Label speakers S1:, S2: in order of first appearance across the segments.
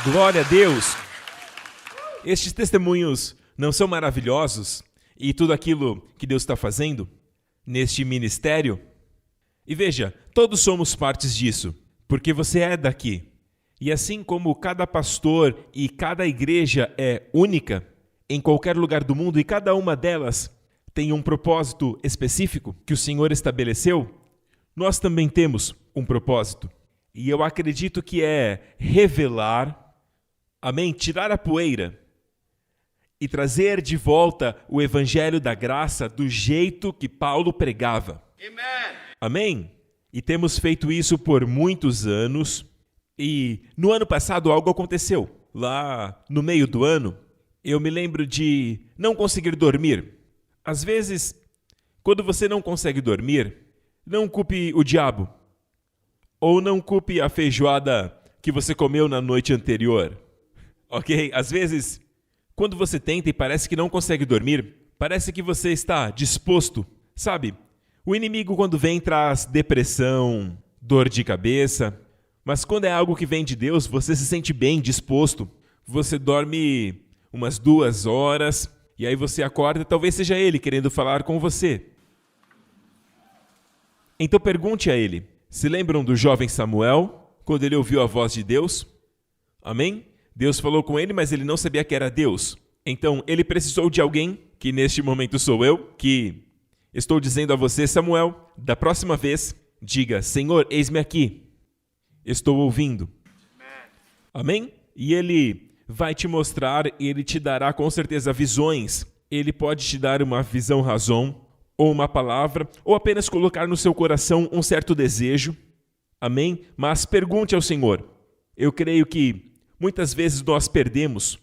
S1: Glória a Deus! Estes testemunhos não são maravilhosos? E tudo aquilo que Deus está fazendo neste ministério? E veja, todos somos partes disso, porque você é daqui. E assim como cada pastor e cada igreja é única em qualquer lugar do mundo e cada uma delas tem um propósito específico que o Senhor estabeleceu, nós também temos um propósito. E eu acredito que é revelar, amém, tirar a poeira e trazer de volta o evangelho da graça do jeito que Paulo pregava. Amen. Amém? E temos feito isso por muitos anos. E no ano passado algo aconteceu. Lá no meio do ano, eu me lembro de não conseguir dormir. Às vezes, quando você não consegue dormir, não culpe o diabo. Ou não culpe a feijoada que você comeu na noite anterior. Ok? Às vezes, quando você tenta e parece que não consegue dormir, parece que você está disposto. Sabe, o inimigo quando vem traz depressão, dor de cabeça. Mas quando é algo que vem de Deus, você se sente bem, disposto. Você dorme umas 2 horas e aí você acorda, talvez seja Ele querendo falar com você. Então pergunte a Ele. Se lembram do jovem Samuel, quando ele ouviu a voz de Deus? Amém? Deus falou com ele, mas ele não sabia que era Deus. Então, ele precisou de alguém, que neste momento sou eu, que estou dizendo a você, Samuel, da próxima vez, diga, Senhor, eis-me aqui. Estou ouvindo. Amém? E ele vai te mostrar e ele te dará com certeza visões. Ele pode te dar uma visão razão, ou uma palavra, ou apenas colocar no seu coração um certo desejo. Amém? Mas pergunte ao Senhor. Eu creio que muitas vezes nós perdemos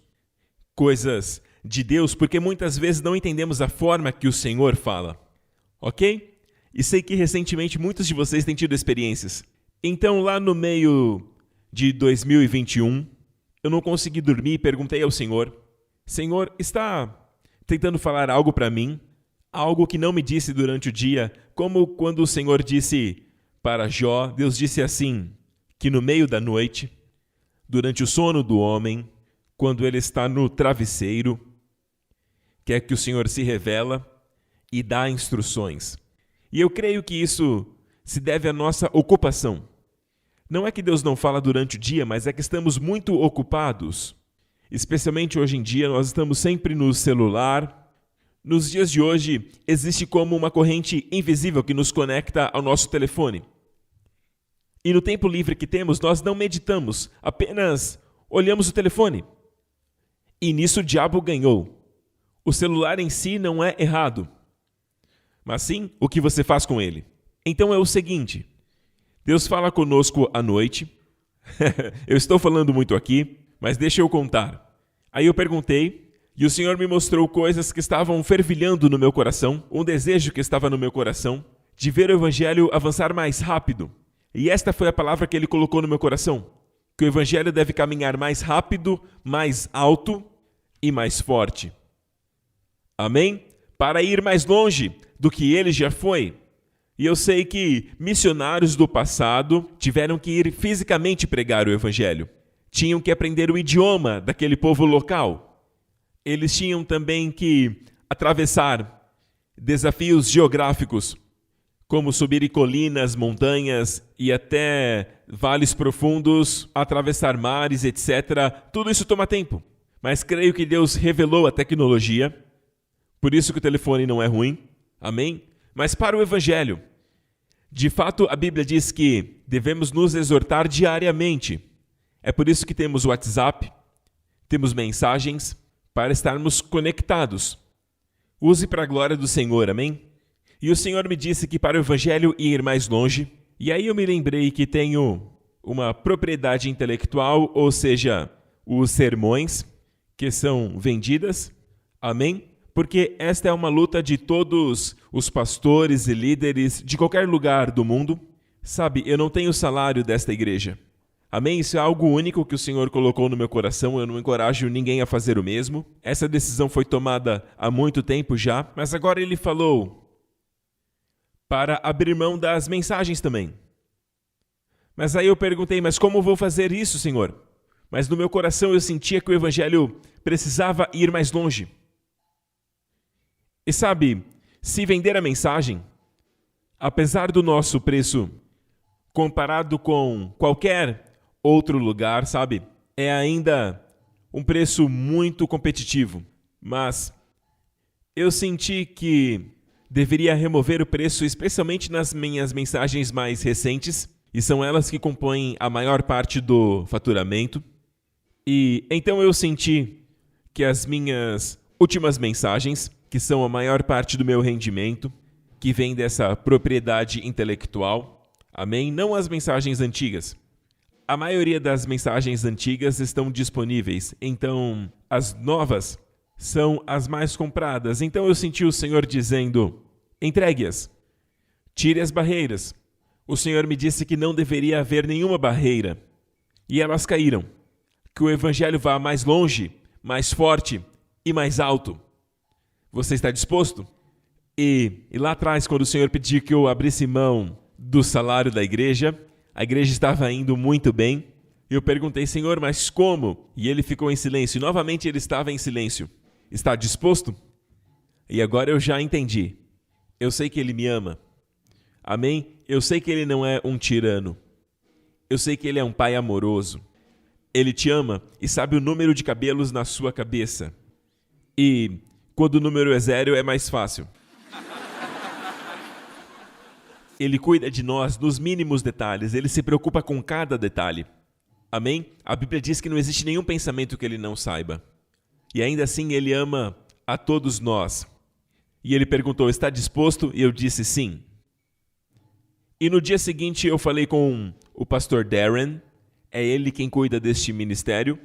S1: coisas de Deus porque muitas vezes não entendemos a forma que o Senhor fala. Ok? E sei que recentemente muitos de vocês têm tido experiências. Então, lá no meio de 2021, eu não consegui dormir e perguntei ao Senhor, Senhor, está tentando falar algo para mim? Algo que não me disse durante o dia, como quando o Senhor disse para Jó, Deus disse assim, que no meio da noite, durante o sono do homem, quando ele está no travesseiro, quer que o Senhor se revela e dá instruções. E eu creio que isso se deve à nossa ocupação. Não é que Deus não fala durante o dia, mas é que estamos muito ocupados. Especialmente hoje em dia, nós estamos sempre no celular. Nos dias de hoje, existe como uma corrente invisível que nos conecta ao nosso telefone. E no tempo livre que temos, nós não meditamos, apenas olhamos o telefone. E nisso o diabo ganhou. O celular em si não é errado, mas sim o que você faz com ele. Então é o seguinte, Deus fala conosco à noite. Eu estou falando muito aqui, mas deixa eu contar. Aí eu perguntei, e o Senhor me mostrou coisas que estavam fervilhando no meu coração, um desejo que estava no meu coração, de ver o Evangelho avançar mais rápido. E esta foi a palavra que Ele colocou no meu coração, que o Evangelho deve caminhar mais rápido, mais alto e mais forte. Amém? Para ir mais longe do que Ele já foi. E eu sei que missionários do passado tiveram que ir fisicamente pregar o Evangelho. Tinham que aprender o idioma daquele povo local. Eles tinham também que atravessar desafios geográficos, como subir colinas, montanhas e até vales profundos, atravessar mares, etc. Tudo isso toma tempo. Mas creio que Deus revelou a tecnologia, por isso que o telefone não é ruim. Amém? Mas para o Evangelho, de fato a Bíblia diz que devemos nos exortar diariamente. É por isso que temos o WhatsApp, temos mensagens, para estarmos conectados. Use para a glória do Senhor, amém? E o Senhor me disse que para o Evangelho ir mais longe, e aí eu me lembrei que tenho uma propriedade intelectual, ou seja, os sermões que são vendidas, amém? Porque esta é uma luta de todos os pastores e líderes de qualquer lugar do mundo. Sabe, eu não tenho salário desta igreja. Amém? Isso é algo único que o Senhor colocou no meu coração, eu não encorajo ninguém a fazer o mesmo. Essa decisão foi tomada há muito tempo já, mas agora Ele falou para abrir mão das mensagens também. Mas aí eu perguntei, mas como vou fazer isso, Senhor? Mas no meu coração eu sentia que o evangelho precisava ir mais longe. E sabe, se vender a mensagem, apesar do nosso preço comparado com qualquer outro lugar, sabe, é ainda um preço muito competitivo. Mas eu senti que deveria remover o preço, especialmente nas minhas mensagens mais recentes, e são elas que compõem a maior parte do faturamento. E então eu senti que as minhas últimas mensagens, que são a maior parte do meu rendimento, que vem dessa propriedade intelectual, amém? Não as mensagens antigas. A maioria das mensagens antigas estão disponíveis, então as novas são as mais compradas. Então eu senti o Senhor dizendo, entregue-as, tire as barreiras. O Senhor me disse que não deveria haver nenhuma barreira, e elas caíram. Que o evangelho vá mais longe, mais forte e mais alto. Você está disposto? E lá atrás, quando o Senhor pediu que eu abrisse mão do salário da igreja, a igreja estava indo muito bem. Eu perguntei, Senhor, mas como? E ele ficou em silêncio. E novamente ele estava em silêncio. Está disposto? E agora eu já entendi. Eu sei que ele me ama. Amém? Eu sei que ele não é um tirano. Eu sei que ele é um pai amoroso. Ele te ama e sabe o número de cabelos na sua cabeça. E quando o número é 0, é mais fácil. Ele cuida de nós nos mínimos detalhes. Ele se preocupa com cada detalhe. Amém? A Bíblia diz que não existe nenhum pensamento que ele não saiba. E ainda assim ele ama a todos nós. E ele perguntou, está disposto? E eu disse sim. E no dia seguinte eu falei com o pastor Darren. É ele quem cuida deste ministério.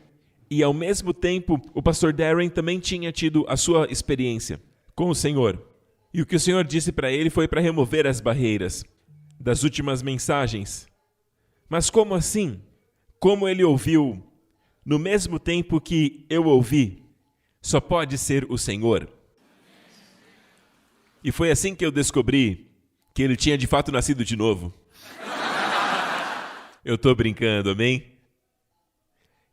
S1: E ao mesmo tempo, o pastor Darren também tinha tido a sua experiência com o Senhor. E o que o Senhor disse para ele foi para remover as barreiras das últimas mensagens. Mas como assim? Como ele ouviu no mesmo tempo que eu ouvi? Só pode ser o Senhor. E foi assim que eu descobri que ele tinha de fato nascido de novo. Eu estou brincando, amém?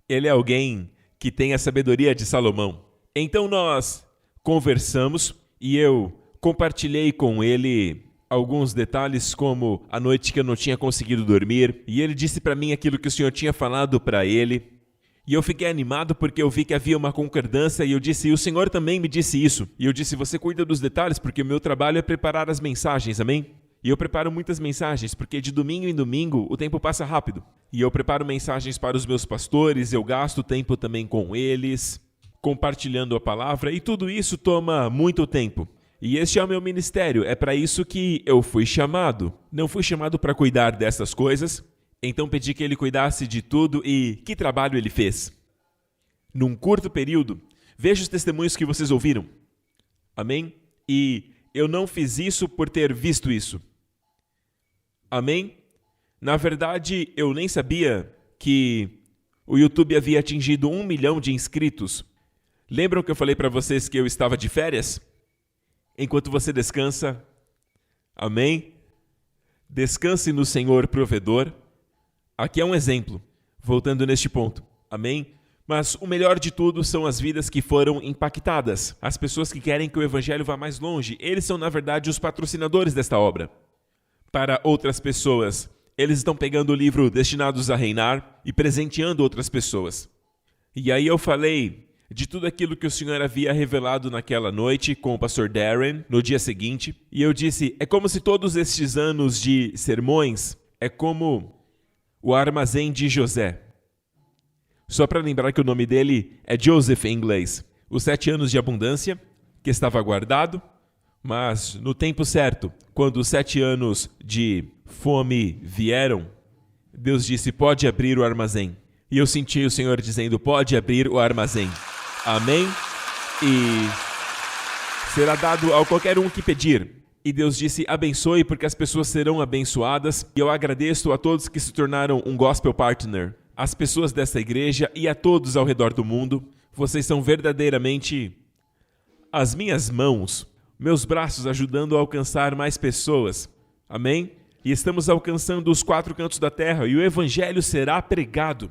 S1: Ele é alguém que tem a sabedoria de Salomão. Então nós conversamos e eu compartilhei com ele alguns detalhes, como a noite que eu não tinha conseguido dormir. E ele disse para mim aquilo que o Senhor tinha falado para ele. E eu fiquei animado porque eu vi que havia uma concordância e eu disse, e o Senhor também me disse isso. E eu disse, você cuida dos detalhes porque o meu trabalho é preparar as mensagens, amém? E eu preparo muitas mensagens, porque de domingo em domingo o tempo passa rápido. E eu preparo mensagens para os meus pastores, eu gasto tempo também com eles, compartilhando a palavra, e tudo isso toma muito tempo. E este é o meu ministério, é para isso que eu fui chamado. Não fui chamado para cuidar dessas coisas, então pedi que ele cuidasse de tudo e que trabalho ele fez? Num curto período, veja os testemunhos que vocês ouviram. Amém? E eu não fiz isso por ter visto isso. Amém? Na verdade, eu nem sabia que o YouTube havia atingido 1 milhão de inscritos. Lembram que eu falei para vocês que eu estava de férias? Enquanto você descansa, amém? Descanse no Senhor provedor. Aqui é um exemplo, voltando neste ponto, amém? Mas o melhor de tudo são as vidas que foram impactadas. As pessoas que querem que o evangelho vá mais longe. Eles são, na verdade, os patrocinadores desta obra. Para outras pessoas, eles estão pegando o livro Destinados a Reinar e presenteando outras pessoas. E aí eu falei de tudo aquilo que o Senhor havia revelado naquela noite com o pastor Darren, no dia seguinte. E eu disse, é como se todos estes anos de sermões, é como o armazém de José. Só para lembrar que o nome dele é Joseph em inglês. Os 7 anos de abundância, que estava guardado, mas no tempo certo, quando os 7 anos de fome vieram, Deus disse, pode abrir o armazém. E eu senti o Senhor dizendo, pode abrir o armazém. Amém? E será dado ao qualquer um que pedir. E Deus disse, abençoe porque as pessoas serão abençoadas. E eu agradeço a todos que se tornaram um Gospel Partner. As pessoas dessa igreja e a todos ao redor do mundo. Vocês são verdadeiramente as minhas mãos, meus braços ajudando a alcançar mais pessoas. Amém? E estamos alcançando os 4 cantos da terra e o evangelho será pregado.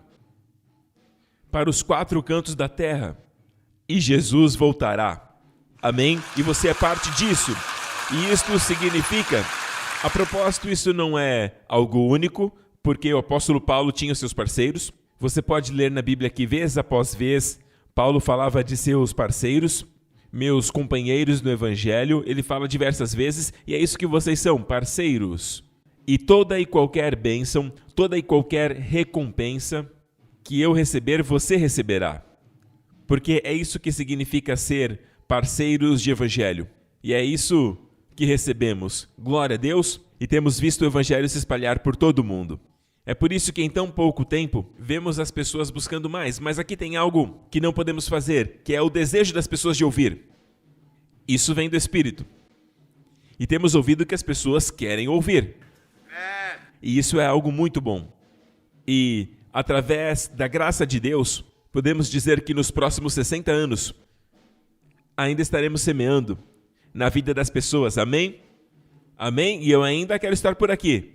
S1: para os 4 cantos da terra. E Jesus voltará. Amém? E você é parte disso. E isto significa, a propósito, isso não é algo único, porque o apóstolo Paulo tinha os seus parceiros. Você pode ler na Bíblia que vez após vez, Paulo falava de seus parceiros, meus companheiros no Evangelho. Ele fala diversas vezes, e é isso que vocês são, parceiros. E toda e qualquer bênção, toda e qualquer recompensa que eu receber, você receberá. Porque é isso que significa ser parceiros de Evangelho. E é isso que recebemos. Glória a Deus! E temos visto o Evangelho se espalhar por todo o mundo. É por isso que em tão pouco tempo, vemos as pessoas buscando mais. Mas aqui tem algo que não podemos fazer, que é o desejo das pessoas de ouvir. Isso vem do Espírito. E temos ouvido que as pessoas querem ouvir. E isso é algo muito bom. E, através da graça de Deus, podemos dizer que nos próximos 60 anos, ainda estaremos semeando na vida das pessoas. Amém? Amém? E eu ainda quero estar por aqui.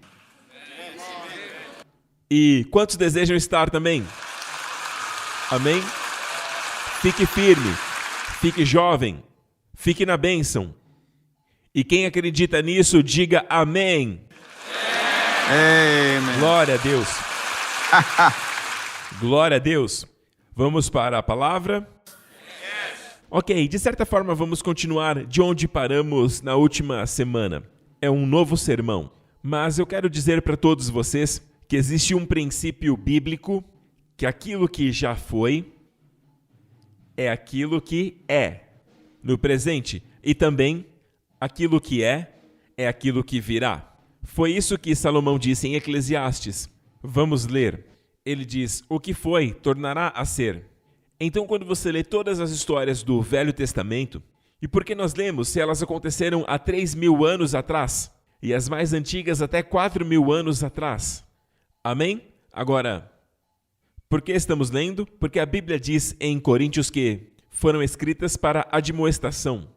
S1: E quantos desejam estar também? Amém? Fique firme, fique jovem, fique na bênção. E quem acredita nisso, diga amém.
S2: Amen.
S1: Glória a Deus. Glória a Deus. Vamos para a palavra? Ok, de certa forma vamos continuar de onde paramos na última semana. É um novo sermão, mas eu quero dizer para todos vocês que existe um princípio bíblico, que aquilo que já foi é aquilo que é no presente, e também aquilo que é aquilo que virá. Foi isso que Salomão disse em Eclesiastes. Vamos ler. Ele diz, o que foi, tornará a ser. Então, quando você lê todas as histórias do Velho Testamento, e por que nós lemos se elas aconteceram há 3.000 anos atrás, e as mais antigas até 4.000 anos atrás? Amém? Agora, por que estamos lendo? Porque a Bíblia diz em Coríntios que foram escritas para admoestação.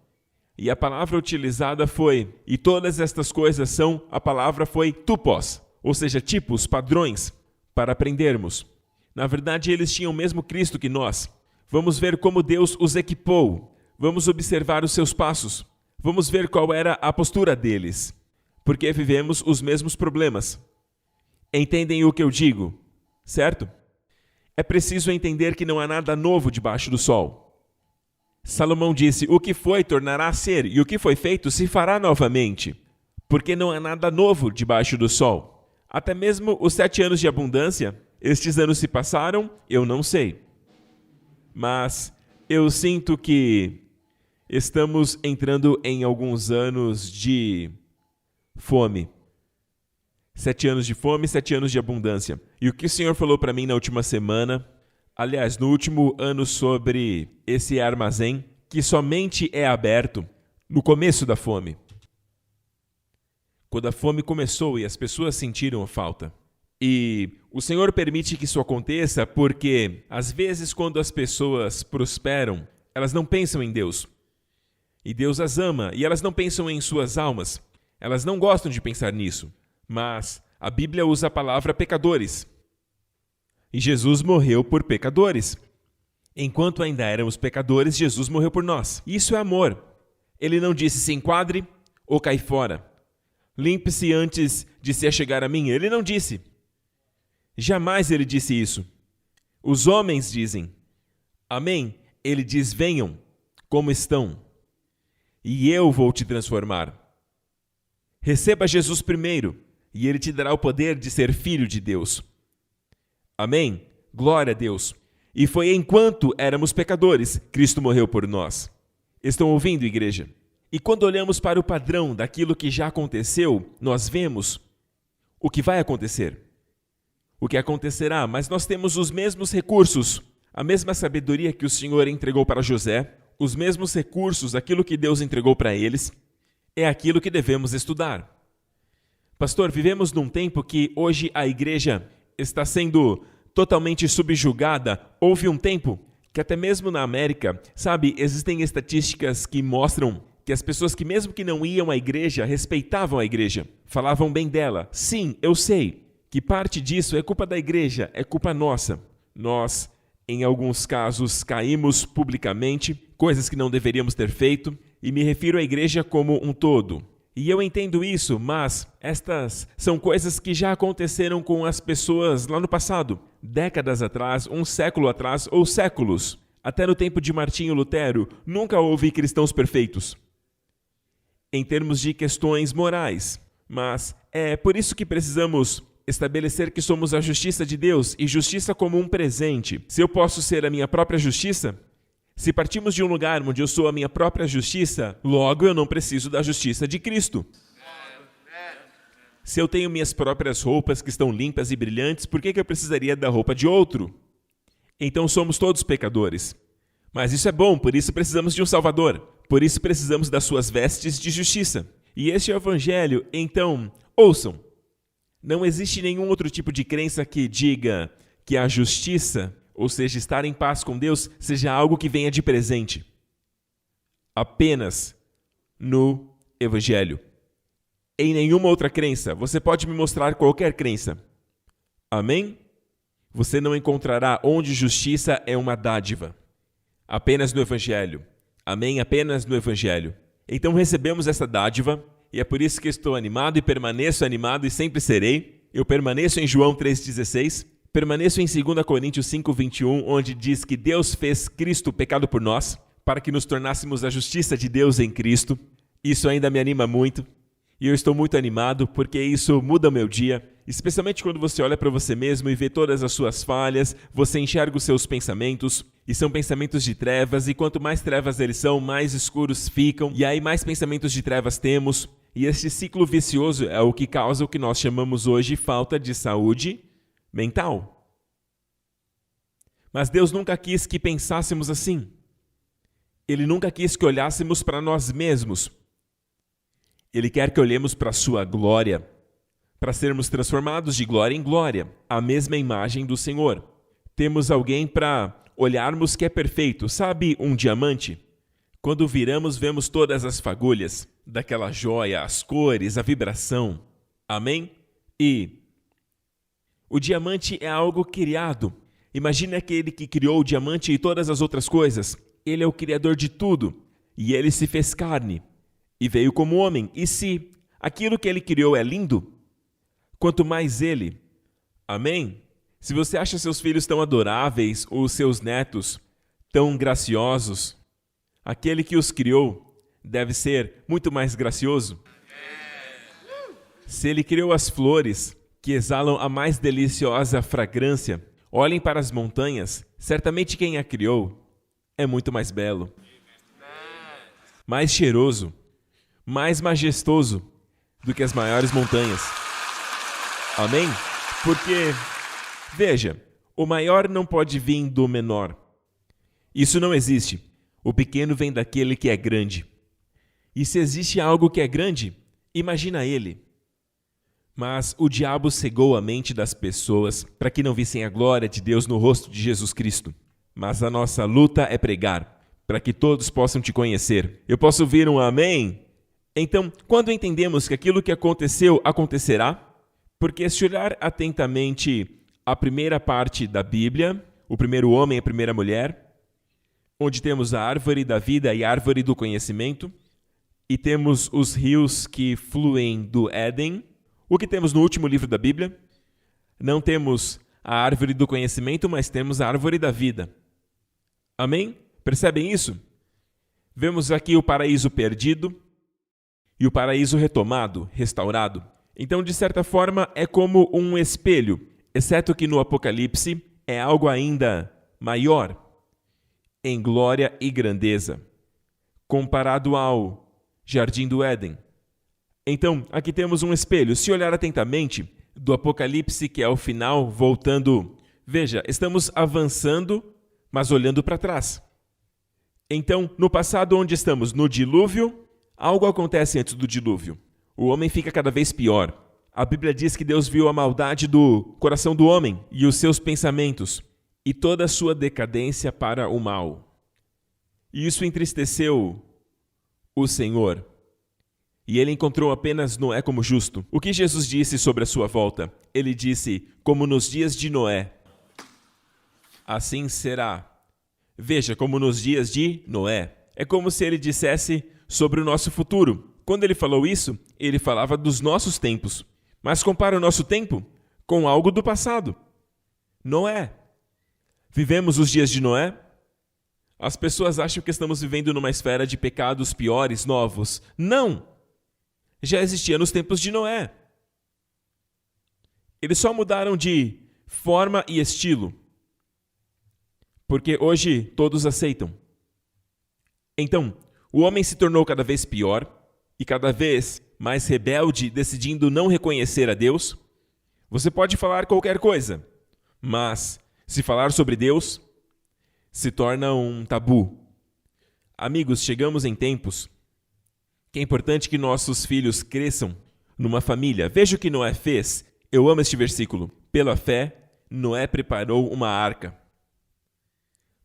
S1: E a palavra utilizada foi, e todas estas coisas são, a palavra foi tupos, ou seja, tipos, padrões, para aprendermos. Na verdade, eles tinham o mesmo Cristo que nós. Vamos ver como Deus os equipou. Vamos observar os seus passos. Vamos ver qual era a postura deles. Porque vivemos os mesmos problemas. Entendem o que eu digo, certo? É preciso entender que não há nada novo debaixo do sol. Salomão disse, o que foi tornará a ser, e o que foi feito se fará novamente. Porque não há nada novo debaixo do sol. Até mesmo os 7 anos de abundância, estes anos se passaram, eu não sei. Mas eu sinto que estamos entrando em alguns anos de fome. 7 anos de fome, 7 anos de abundância. E o que o Senhor falou para mim na última semana, aliás, no último ano, sobre esse armazém que somente é aberto no começo da fome. Quando a fome começou e as pessoas sentiram a falta. E o Senhor permite que isso aconteça porque, às vezes, quando as pessoas prosperam, elas não pensam em Deus. E Deus as ama, e elas não pensam em suas almas. Elas não gostam de pensar nisso. Mas a Bíblia usa a palavra pecadores. E Jesus morreu por pecadores. Enquanto ainda éramos pecadores, Jesus morreu por nós. Isso é amor. Ele não disse se enquadre ou cai fora. Limpe-se antes de se achegar a mim. Ele não disse. Jamais ele disse isso. Os homens dizem. Amém? Ele diz, venham como estão, e eu vou te transformar. Receba Jesus primeiro, e ele te dará o poder de ser filho de Deus. Amém? Glória a Deus. E foi enquanto éramos pecadores, Cristo morreu por nós. Estão ouvindo, igreja? E quando olhamos para o padrão daquilo que já aconteceu, nós vemos o que vai acontecer. O que acontecerá, mas nós temos os mesmos recursos, a mesma sabedoria que o Senhor entregou para José, os mesmos recursos, aquilo que Deus entregou para eles, é aquilo que devemos estudar. Pastor, vivemos num tempo que hoje a igreja está sendo totalmente subjugada. Houve um tempo que até mesmo na América, sabe, existem estatísticas que mostram que as pessoas que mesmo que não iam à igreja, respeitavam a igreja, falavam bem dela. Sim, eu sei que parte disso é culpa da igreja, é culpa nossa. Nós Em alguns casos, caímos publicamente, coisas que não deveríamos ter feito, e me refiro à igreja como um todo. E eu entendo isso, mas estas são coisas que já aconteceram com as pessoas lá no passado, décadas atrás, um século atrás ou séculos. Até no tempo de Martinho Lutero, nunca houve cristãos perfeitos, em termos de questões morais. Mas é por isso que precisamos estabelecer que somos a justiça de Deus e justiça como um presente. Se eu posso ser a minha própria justiça, se partimos de um lugar onde eu sou a minha própria justiça, logo eu não preciso da justiça de Cristo. Se eu tenho minhas próprias roupas que estão limpas e brilhantes, por que eu precisaria da roupa de outro? Então somos todos pecadores. Mas isso é bom, por isso precisamos de um Salvador. Por isso precisamos das suas vestes de justiça. E este é o Evangelho. Então, ouçam. Não existe nenhum outro tipo de crença que diga que a justiça, ou seja, estar em paz com Deus, seja algo que venha de presente. Apenas no Evangelho. Em nenhuma outra crença. Você pode me mostrar qualquer crença. Amém? Você não encontrará onde justiça é uma dádiva. Apenas no Evangelho. Amém? Apenas no Evangelho. Então recebemos essa dádiva, e é por isso que estou animado e permaneço animado e sempre serei. Eu permaneço em João 3,16, permaneço em 2 Coríntios 5,21, onde diz que Deus fez Cristo pecado por nós, para que nos tornássemos a justiça de Deus em Cristo. Isso ainda me anima muito, e eu estou muito animado porque isso muda o meu dia, especialmente quando você olha para você mesmo e vê todas as suas falhas, você enxerga os seus pensamentos, e são pensamentos de trevas, e quanto mais trevas eles são, mais escuros ficam, e aí mais pensamentos de trevas temos, e este ciclo vicioso é o que causa o que nós chamamos hoje falta de saúde mental. Mas Deus nunca quis que pensássemos assim. Ele nunca quis que olhássemos para nós mesmos. Ele quer que olhemos para a sua glória, para sermos transformados de glória em glória, a mesma imagem do Senhor. Temos alguém para olharmos que é perfeito. Sabe um diamante? Quando viramos, vemos todas as fagulhas daquela joia, as cores, a vibração. Amém? E o diamante é algo criado. Imagine aquele que criou o diamante e todas as outras coisas. Ele é o criador de tudo. E ele se fez carne e veio como homem. E se aquilo que ele criou é lindo, quanto mais ele. Amém? Se você acha seus filhos tão adoráveis, ou seus netos tão graciosos, aquele que os criou deve ser muito mais gracioso. Se ele criou as flores, que exalam a mais deliciosa fragrância, olhem para as montanhas, certamente quem a criou é muito mais belo, mais cheiroso, mais majestoso do que as maiores montanhas. Amém? Porque, veja, o maior não pode vir do menor. Isso não existe. O pequeno vem daquele que é grande. E se existe algo que é grande, imagina ele. Mas o diabo cegou a mente das pessoas para que não vissem a glória de Deus no rosto de Jesus Cristo. Mas a nossa luta é pregar, para que todos possam te conhecer. Eu posso ouvir um amém? Então, quando entendemos que aquilo que aconteceu, acontecerá, porque se olhar atentamente a primeira parte da Bíblia, o primeiro homem e a primeira mulher, onde temos a árvore da vida e a árvore do conhecimento, e temos os rios que fluem do Éden. O que temos no último livro da Bíblia? Não temos a árvore do conhecimento, mas temos a árvore da vida. Amém? Percebem isso? Vemos aqui o paraíso perdido e o paraíso retomado, restaurado. Então, de certa forma, é como um espelho, exceto que no Apocalipse é algo ainda maior, em glória e grandeza, comparado ao Jardim do Éden. Então, aqui temos um espelho. Se olhar atentamente, do Apocalipse, que é o final, voltando, veja, estamos avançando, mas olhando para trás. Então, no passado, onde estamos? No dilúvio, algo acontece antes do dilúvio. O homem fica cada vez pior. A Bíblia diz que Deus viu a maldade do coração do homem e os seus pensamentos e toda a sua decadência para o mal. E isso entristeceu o Senhor. E ele encontrou apenas Noé como justo. O que Jesus disse sobre a sua volta? Ele disse, como nos dias de Noé. assim será. Veja como nos dias de Noé. É como se ele dissesse sobre o nosso futuro. Quando ele falou isso, ele falava dos nossos tempos. Mas compara o nosso tempo com algo do passado. Noé. Vivemos os dias de Noé? As pessoas acham que estamos vivendo numa esfera de pecados piores, novos. Não! Já existia nos tempos de Noé. Eles só mudaram de forma e estilo. Porque hoje todos aceitam. Então, o homem se tornou cada vez pior e cada vez mais rebelde, decidindo não reconhecer a Deus. Você pode falar qualquer coisa, mas se falar sobre Deus, se torna um tabu. Amigos, chegamos em tempos que é importante que nossos filhos cresçam numa família. Veja o que Noé fez. Eu amo este versículo. Pela fé, Noé preparou uma arca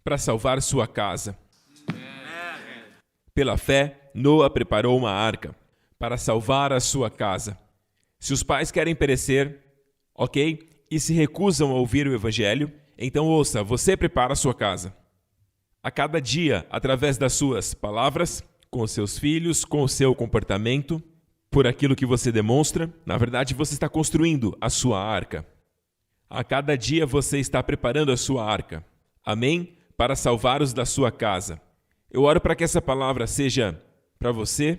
S1: para salvar sua casa. Pela fé, Noé preparou uma arca para salvar a sua casa. Se os pais querem perecer, ok? E se recusam a ouvir o evangelho, então ouça, você prepara a sua casa. A cada dia, através das suas palavras, com os seus filhos, com o seu comportamento, por aquilo que você demonstra, na verdade você está construindo a sua arca. A cada dia você está preparando a sua arca. Amém? Para salvar os da sua casa. Eu oro para que essa palavra seja para você.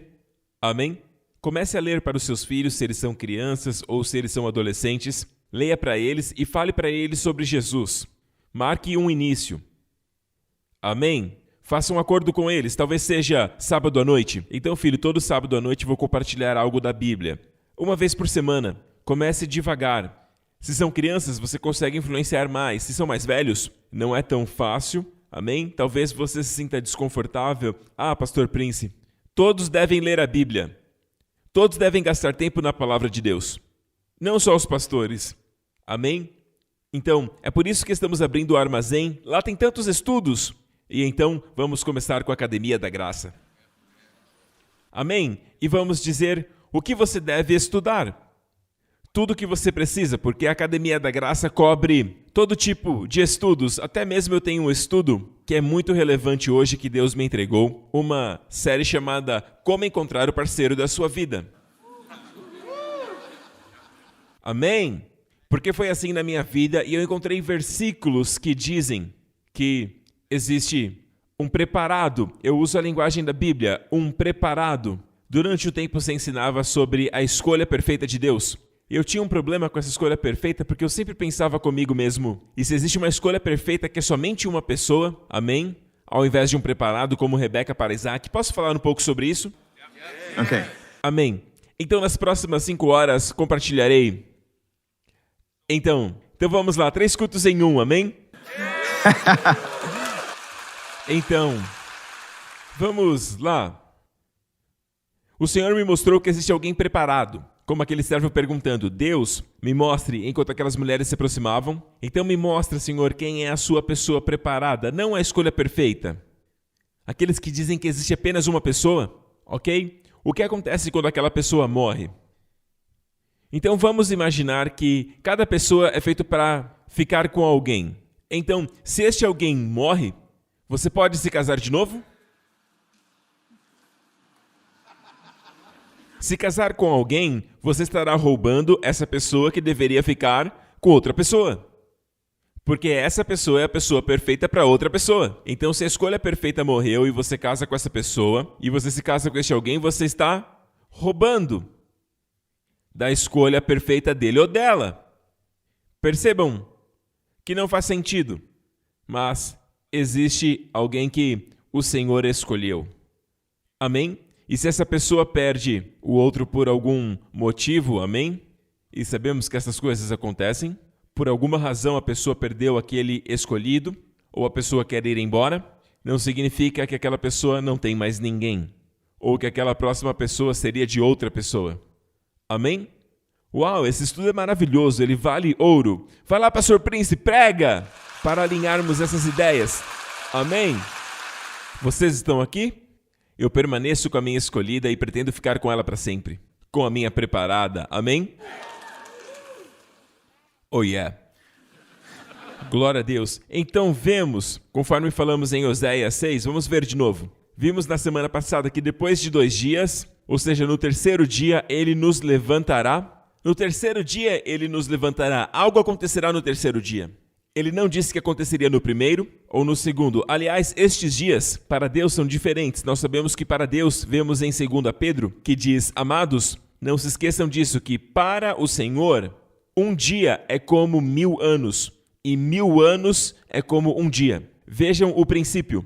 S1: Amém? Comece a ler para os seus filhos, se eles são crianças ou se eles são adolescentes. Leia para eles e fale para eles sobre Jesus. Marque um início. Amém? Faça um acordo com eles, talvez seja sábado à noite. Então, filho, todo sábado à noite vou compartilhar algo da Bíblia. Uma vez por semana. Comece devagar. Se são crianças, você consegue influenciar mais. Se são mais velhos, não é tão fácil. Amém? Talvez você se sinta desconfortável. Ah, Pastor Prince, todos devem ler a Bíblia. Todos devem gastar tempo na palavra de Deus. Não só os pastores. Amém? Então, é por isso que estamos abrindo o armazém. Lá tem tantos estudos. E então, vamos começar com a Academia da Graça. Amém? E vamos dizer o que você deve estudar. Tudo o que você precisa, porque a Academia da Graça cobre todo tipo de estudos. Até mesmo eu tenho um estudo que é muito relevante hoje que Deus me entregou. Uma série chamada Como Encontrar o Parceiro da Sua Vida. Amém? Porque foi assim na minha vida e eu encontrei versículos que dizem que existe um preparado. Eu uso a linguagem da Bíblia, um preparado. Durante o tempo se ensinava sobre a escolha perfeita de Deus. Eu tinha um problema com essa escolha perfeita porque eu sempre pensava comigo mesmo, e se existe uma escolha perfeita que é somente uma pessoa, amém? Ao invés de um preparado como Rebeca para Isaac. Posso falar um pouco sobre isso?
S2: Ok.
S1: Amém. Então nas próximas 5 horas compartilharei. Então vamos lá, 3 cultos em 1, amém? Então, vamos lá. O Senhor me mostrou que existe alguém preparado. Como aquele servo perguntando, Deus, me mostre, enquanto aquelas mulheres se aproximavam. Então me mostra, Senhor, quem é a sua pessoa preparada, não a escolha perfeita. Aqueles que dizem que existe apenas uma pessoa, ok? O que acontece quando aquela pessoa morre? Então vamos imaginar que cada pessoa é feita para ficar com alguém. Então, se este alguém morre, você pode se casar de novo? Se casar com alguém, você estará roubando essa pessoa que deveria ficar com outra pessoa. Porque essa pessoa é a pessoa perfeita para outra pessoa. Então, se a escolha perfeita morreu e você casa com essa pessoa, e você se casa com este alguém, você está roubando da escolha perfeita dele ou dela. Percebam que não faz sentido, mas existe alguém que o Senhor escolheu. Amém? E se essa pessoa perde o outro por algum motivo, amém? E sabemos que essas coisas acontecem. Por alguma razão a pessoa perdeu aquele escolhido, ou a pessoa quer ir embora, não significa que aquela pessoa não tem mais ninguém. Ou que aquela próxima pessoa seria de outra pessoa. Amém? Uau, esse estudo é maravilhoso, ele vale ouro. Vai lá, Pastor Prince, prega para alinharmos essas ideias. Amém? Vocês estão aqui? Eu permaneço com a minha escolhida e pretendo ficar com ela para sempre. Com a minha preparada. Amém? Oh yeah. Glória a Deus. Então vemos, conforme falamos em Oséias 6, vamos ver de novo. Vimos na semana passada que depois de 2 dias, ou seja, no terceiro dia, ele nos levantará. No terceiro dia, ele nos levantará. Algo acontecerá no terceiro dia. Ele não disse que aconteceria no primeiro ou no segundo. Aliás, estes dias, para Deus, são diferentes. Nós sabemos que para Deus, vemos em 2 Pedro, que diz, amados, não se esqueçam disso, que para o Senhor, um dia é como 1000 anos, e 1000 anos é como um dia. Vejam o princípio.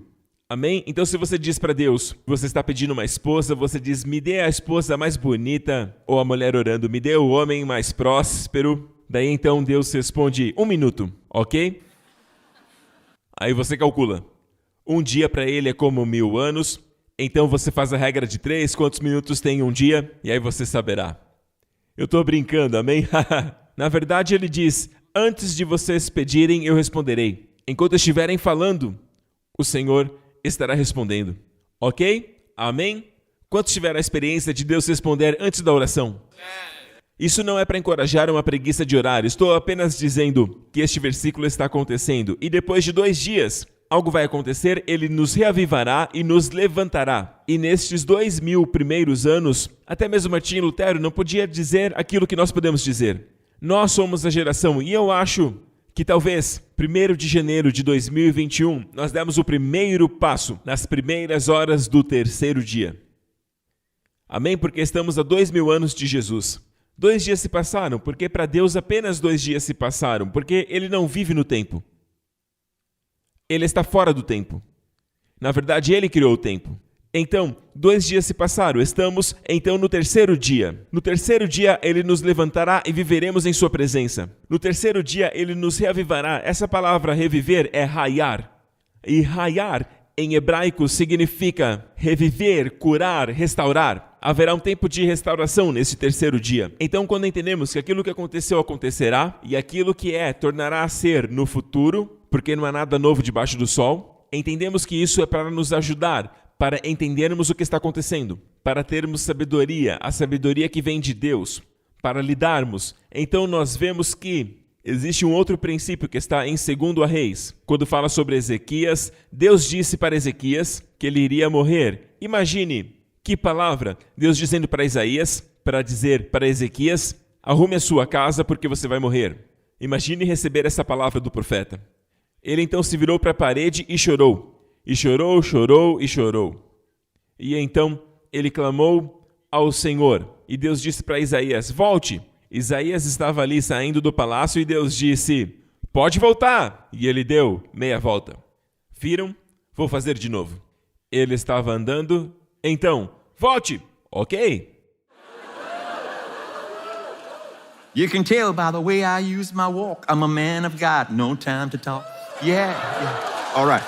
S1: Amém? Então, se você diz para Deus, você está pedindo uma esposa, você diz, me dê a esposa mais bonita, ou a mulher orando, me dê o homem mais próspero. Daí, então, Deus responde, 1 minuto, ok? Aí você calcula. Um dia para ele é como 1000 anos, então você faz a regra de 3, quantos minutos tem um dia, e aí você saberá. Eu estou brincando, amém? Na verdade, ele diz, antes de vocês pedirem, eu responderei. Enquanto estiverem falando, o Senhor estará respondendo. Ok? Amém? Quantos tiveram a experiência de Deus responder antes da oração? Isso não é para encorajar uma preguiça de orar. Estou apenas dizendo que este versículo está acontecendo. E depois de 2 dias, algo vai acontecer, ele nos reavivará e nos levantará. E nestes 2000 primeiros anos, até mesmo Martinho Lutero não podia dizer aquilo que nós podemos dizer. Nós somos a geração, e eu acho que talvez, 1º de janeiro de 2021, nós demos o primeiro passo nas primeiras horas do terceiro dia. Amém? Porque estamos a 2000 anos de Jesus. 2 dias se passaram, porque para Deus apenas 2 dias se passaram, porque Ele não vive no tempo. Ele está fora do tempo. Na verdade, Ele criou o tempo. Então, 2 dias se passaram, estamos então no terceiro dia. No terceiro dia, Ele nos levantará e viveremos em Sua presença. No terceiro dia, Ele nos reavivará. Essa palavra reviver é raiar. E raiar, em hebraico, significa reviver, curar, restaurar. Haverá um tempo de restauração nesse terceiro dia. Então, quando entendemos que aquilo que aconteceu acontecerá, e aquilo que é tornará a ser no futuro, porque não há nada novo debaixo do sol, entendemos que isso é para nos ajudar, para entendermos o que está acontecendo, para termos sabedoria, a sabedoria que vem de Deus, para lidarmos. Então, nós vemos que existe um outro princípio que está em 2 Reis. Quando fala sobre Ezequias, Deus disse para Ezequias que ele iria morrer. Imagine que palavra, Deus dizendo para Isaías, para dizer para Ezequias, arrume a sua casa porque você vai morrer. Imagine receber essa palavra do profeta. Ele então se virou para a parede e chorou. E chorou, chorou e chorou. E então ele clamou ao Senhor. E Deus disse para Isaías, volte. Isaías estava ali saindo do palácio e Deus disse, pode voltar. E ele deu meia volta. Viram? Vou fazer de novo. Ele estava andando, então, volte. Ok?
S2: You can tell by the way I use my walk. I'm a man of God, no time to talk. Yeah. All right.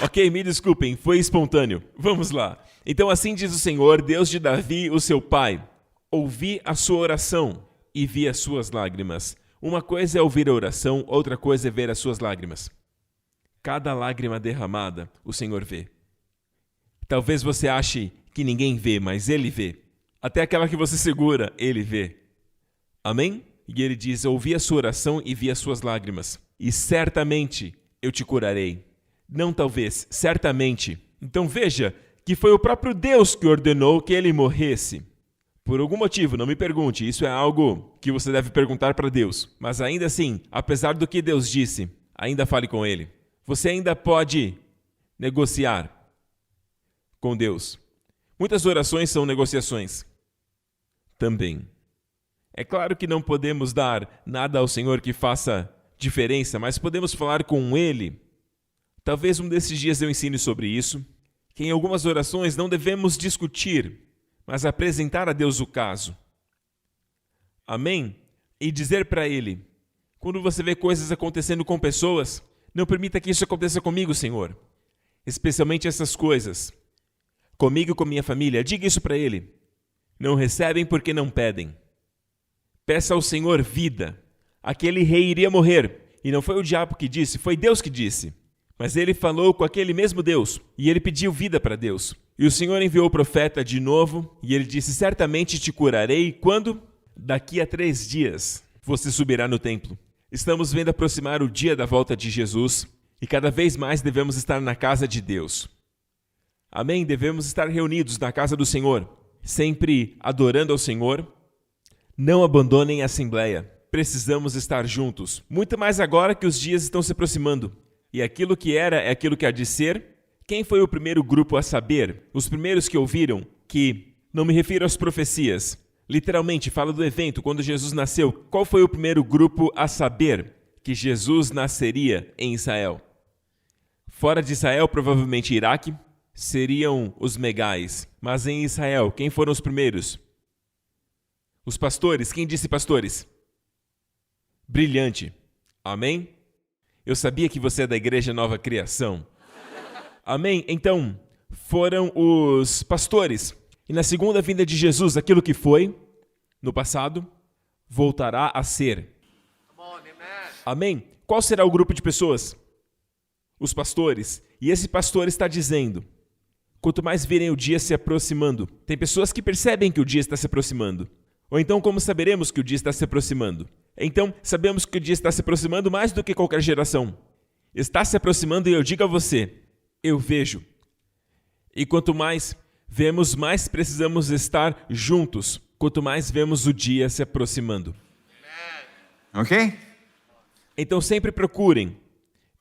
S1: Ok, me desculpem, foi espontâneo. Vamos lá. Então assim diz o Senhor, Deus de Davi, o seu pai. Ouvi a sua oração e vi as suas lágrimas. Uma coisa é ouvir a oração, outra coisa é ver as suas lágrimas. Cada lágrima derramada, o Senhor vê. Talvez você ache que ninguém vê, mas Ele vê. Até aquela que você segura, Ele vê. Amém? E Ele diz, ouvi a sua oração e vi as suas lágrimas. E certamente eu te curarei. Não talvez, certamente. Então veja que foi o próprio Deus que ordenou que ele morresse. Por algum motivo, não me pergunte, isso é algo que você deve perguntar para Deus. Mas ainda assim, apesar do que Deus disse, ainda fale com Ele. Você ainda pode negociar com Deus. Muitas orações são negociações. Também. É claro que não podemos dar nada ao Senhor que faça diferença, mas podemos falar com Ele. Talvez um desses dias eu ensine sobre isso, que em algumas orações não devemos discutir, mas apresentar a Deus o caso. Amém? E dizer para Ele, quando você vê coisas acontecendo com pessoas, não permita que isso aconteça comigo, Senhor. Especialmente essas coisas. Comigo e com minha família, diga isso para Ele. Não recebem porque não pedem. Peça ao Senhor vida. Aquele rei iria morrer. E não foi o diabo que disse, foi Deus que disse. Mas ele falou com aquele mesmo Deus. E ele pediu vida para Deus. E o Senhor enviou o profeta de novo. E ele disse, certamente te curarei. Quando? Daqui a 3 dias você subirá no templo. Estamos vendo aproximar o dia da volta de Jesus e cada vez mais devemos estar na casa de Deus. Amém? Devemos estar reunidos na casa do Senhor, sempre adorando ao Senhor. Não abandonem a Assembleia. Precisamos estar juntos, muito mais agora que os dias estão se aproximando. E aquilo que era é aquilo que há de ser. Quem foi o primeiro grupo a saber? Os primeiros que ouviram que, não me refiro às profecias, literalmente fala do evento, quando Jesus nasceu. Qual foi o primeiro grupo a saber que Jesus nasceria em Israel? Fora de Israel, provavelmente Iraque, seriam os Megais. Mas em Israel, quem foram os primeiros? Os pastores. Quem disse pastores? Brilhante. Amém? Eu sabia que você é da Igreja Nova Criação. Amém? Então, foram os pastores. E na segunda vinda de Jesus, aquilo que foi no passado, voltará a ser. Amém? Qual será o grupo de pessoas? Os pastores. E esse pastor está dizendo, quanto mais virem o dia se aproximando, tem pessoas que percebem que o dia está se aproximando. Ou então, como saberemos que o dia está se aproximando? Então, sabemos que o dia está se aproximando mais do que qualquer geração. Está se aproximando e eu digo a você, eu vejo. E quanto mais vemos, mais precisamos estar juntos. Quanto mais vemos o dia se aproximando.
S2: Okay?
S1: Então, sempre procurem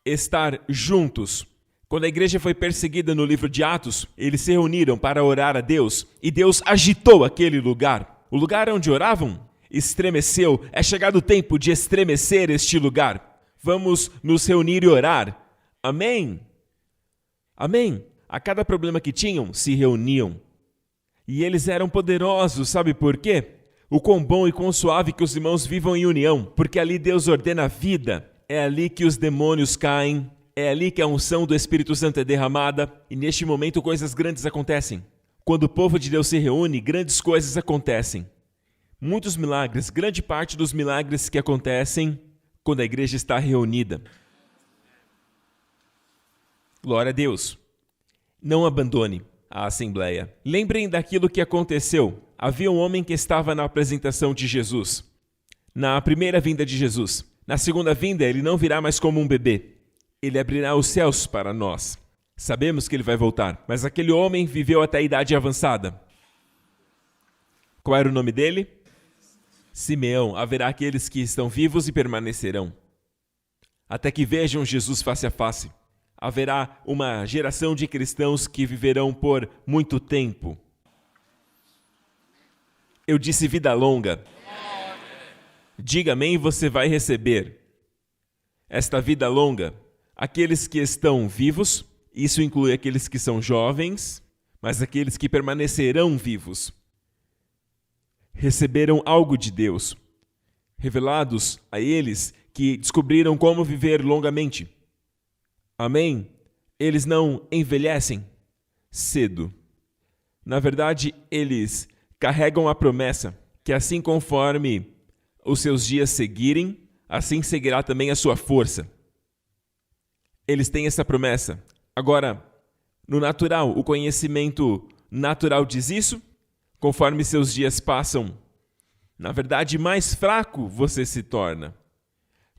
S1: estar juntos. Quando a igreja foi perseguida no livro de Atos, eles se reuniram para orar a Deus. E Deus agitou aquele lugar. O lugar onde oravam estremeceu. É chegado o tempo de estremecer este lugar. Vamos nos reunir e orar. Amém? Amém? A cada problema que tinham, se reuniam. E eles eram poderosos, sabe por quê? O quão bom e quão suave que os irmãos vivam em união, porque ali Deus ordena a vida. É ali que os demônios caem. É ali que a unção do Espírito Santo é derramada. E neste momento coisas grandes acontecem. Quando o povo de Deus se reúne, grandes coisas acontecem. Muitos milagres, grande parte dos milagres que acontecem quando a igreja está reunida. Glória a Deus. Não abandone a Assembleia. Lembrem daquilo que aconteceu. Havia um homem que estava na apresentação de Jesus. Na primeira vinda de Jesus. Na segunda vinda, ele não virá mais como um bebê. Ele abrirá os céus para nós. Sabemos que ele vai voltar, mas aquele homem viveu até a idade avançada. Qual era o nome dele? Simeão. Haverá aqueles que estão vivos e permanecerão, até que vejam Jesus face a face. Haverá uma geração de cristãos que viverão por muito tempo. Eu disse vida longa. Diga amém e você vai receber esta vida longa. Aqueles que estão vivos, isso inclui aqueles que são jovens, mas aqueles que permanecerão vivos, receberam algo de Deus, revelados a eles que descobriram como viver longamente. Amém? Eles não envelhecem cedo. Na verdade, eles carregam a promessa que assim conforme os seus dias seguirem, assim seguirá também a sua força. Eles têm essa promessa. Agora, no natural, o conhecimento natural diz isso. Conforme seus dias passam, na verdade, mais fraco você se torna.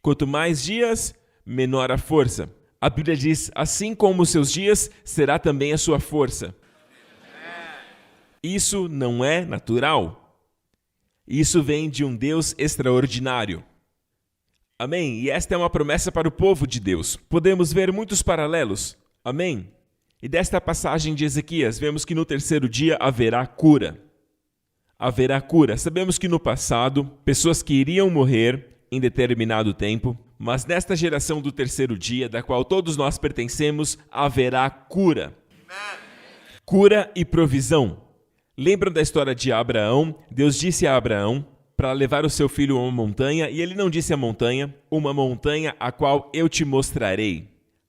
S1: Quanto mais dias, menor a força. A Bíblia diz, assim como os seus dias, será também a sua força. Isso não é natural. Isso vem de um Deus extraordinário. Amém? E esta é uma promessa para o povo de Deus. Podemos ver muitos paralelos. Amém? E desta passagem de Ezequias, vemos que no terceiro dia haverá cura. Haverá cura. Sabemos que no passado, pessoas que iriam morrer em determinado tempo, mas nesta geração do terceiro dia, da qual todos nós pertencemos, haverá cura. Cura e provisão. Lembram da história de Abraão? Deus disse a Abraão para levar o seu filho a uma montanha, e ele não disse a montanha, uma montanha a qual eu te mostrarei.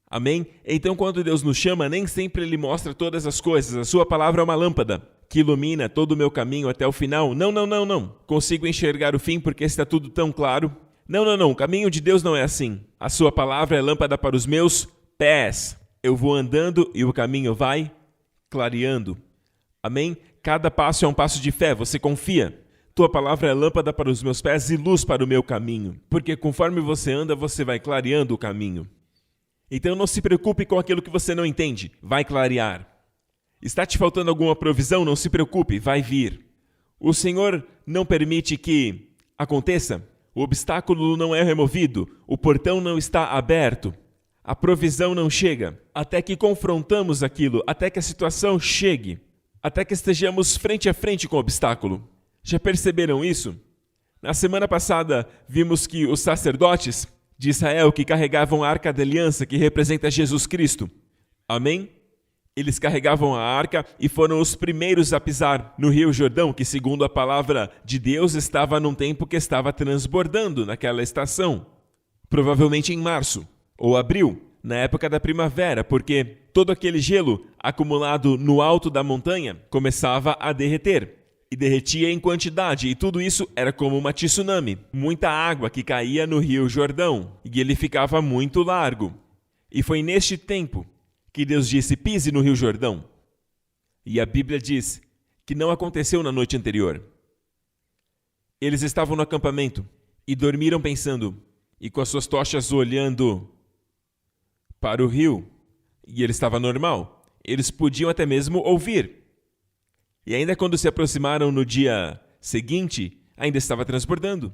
S1: Amém? Então, quando Deus nos chama, nem sempre Ele mostra todas as coisas. A sua palavra é uma lâmpada que ilumina todo o meu caminho até o final. Não. Consigo enxergar o fim porque está tudo tão claro. Não. O caminho de Deus não é assim. A sua palavra é lâmpada para os meus pés. Eu vou andando e o caminho vai clareando. Amém? Cada passo é um passo de fé. Você confia. Tua palavra é lâmpada para os meus pés e luz para o meu caminho. Porque conforme você anda, você vai clareando o caminho. Então não se preocupe com aquilo que você não entende. Vai clarear. Está te faltando alguma provisão? Não se preocupe, vai vir. O Senhor não permite que aconteça. O obstáculo não é removido. O portão não está aberto. A provisão não chega. Até que confrontamos aquilo. Até que a situação chegue. Até que estejamos frente a frente com o obstáculo. Já perceberam isso? Na semana passada, vimos que os sacerdotes de Israel que carregavam a Arca da Aliança, que representa Jesus Cristo. Amém? Eles carregavam a arca e foram os primeiros a pisar no Rio Jordão, que segundo a palavra de Deus estava num tempo que estava transbordando naquela estação. Provavelmente em março ou abril, na época da primavera, porque todo aquele gelo acumulado no alto da montanha começava a derreter. E derretia em quantidade, e tudo isso era como uma tsunami. Muita água que caía no Rio Jordão, e ele ficava muito largo. E foi neste tempo que Deus disse, pise no Rio Jordão. E a Bíblia diz que não aconteceu na noite anterior. Eles estavam no acampamento e dormiram pensando, e com as suas tochas olhando para o rio, e ele estava normal. Eles podiam até mesmo ouvir. E ainda quando se aproximaram no dia seguinte, ainda estava transbordando.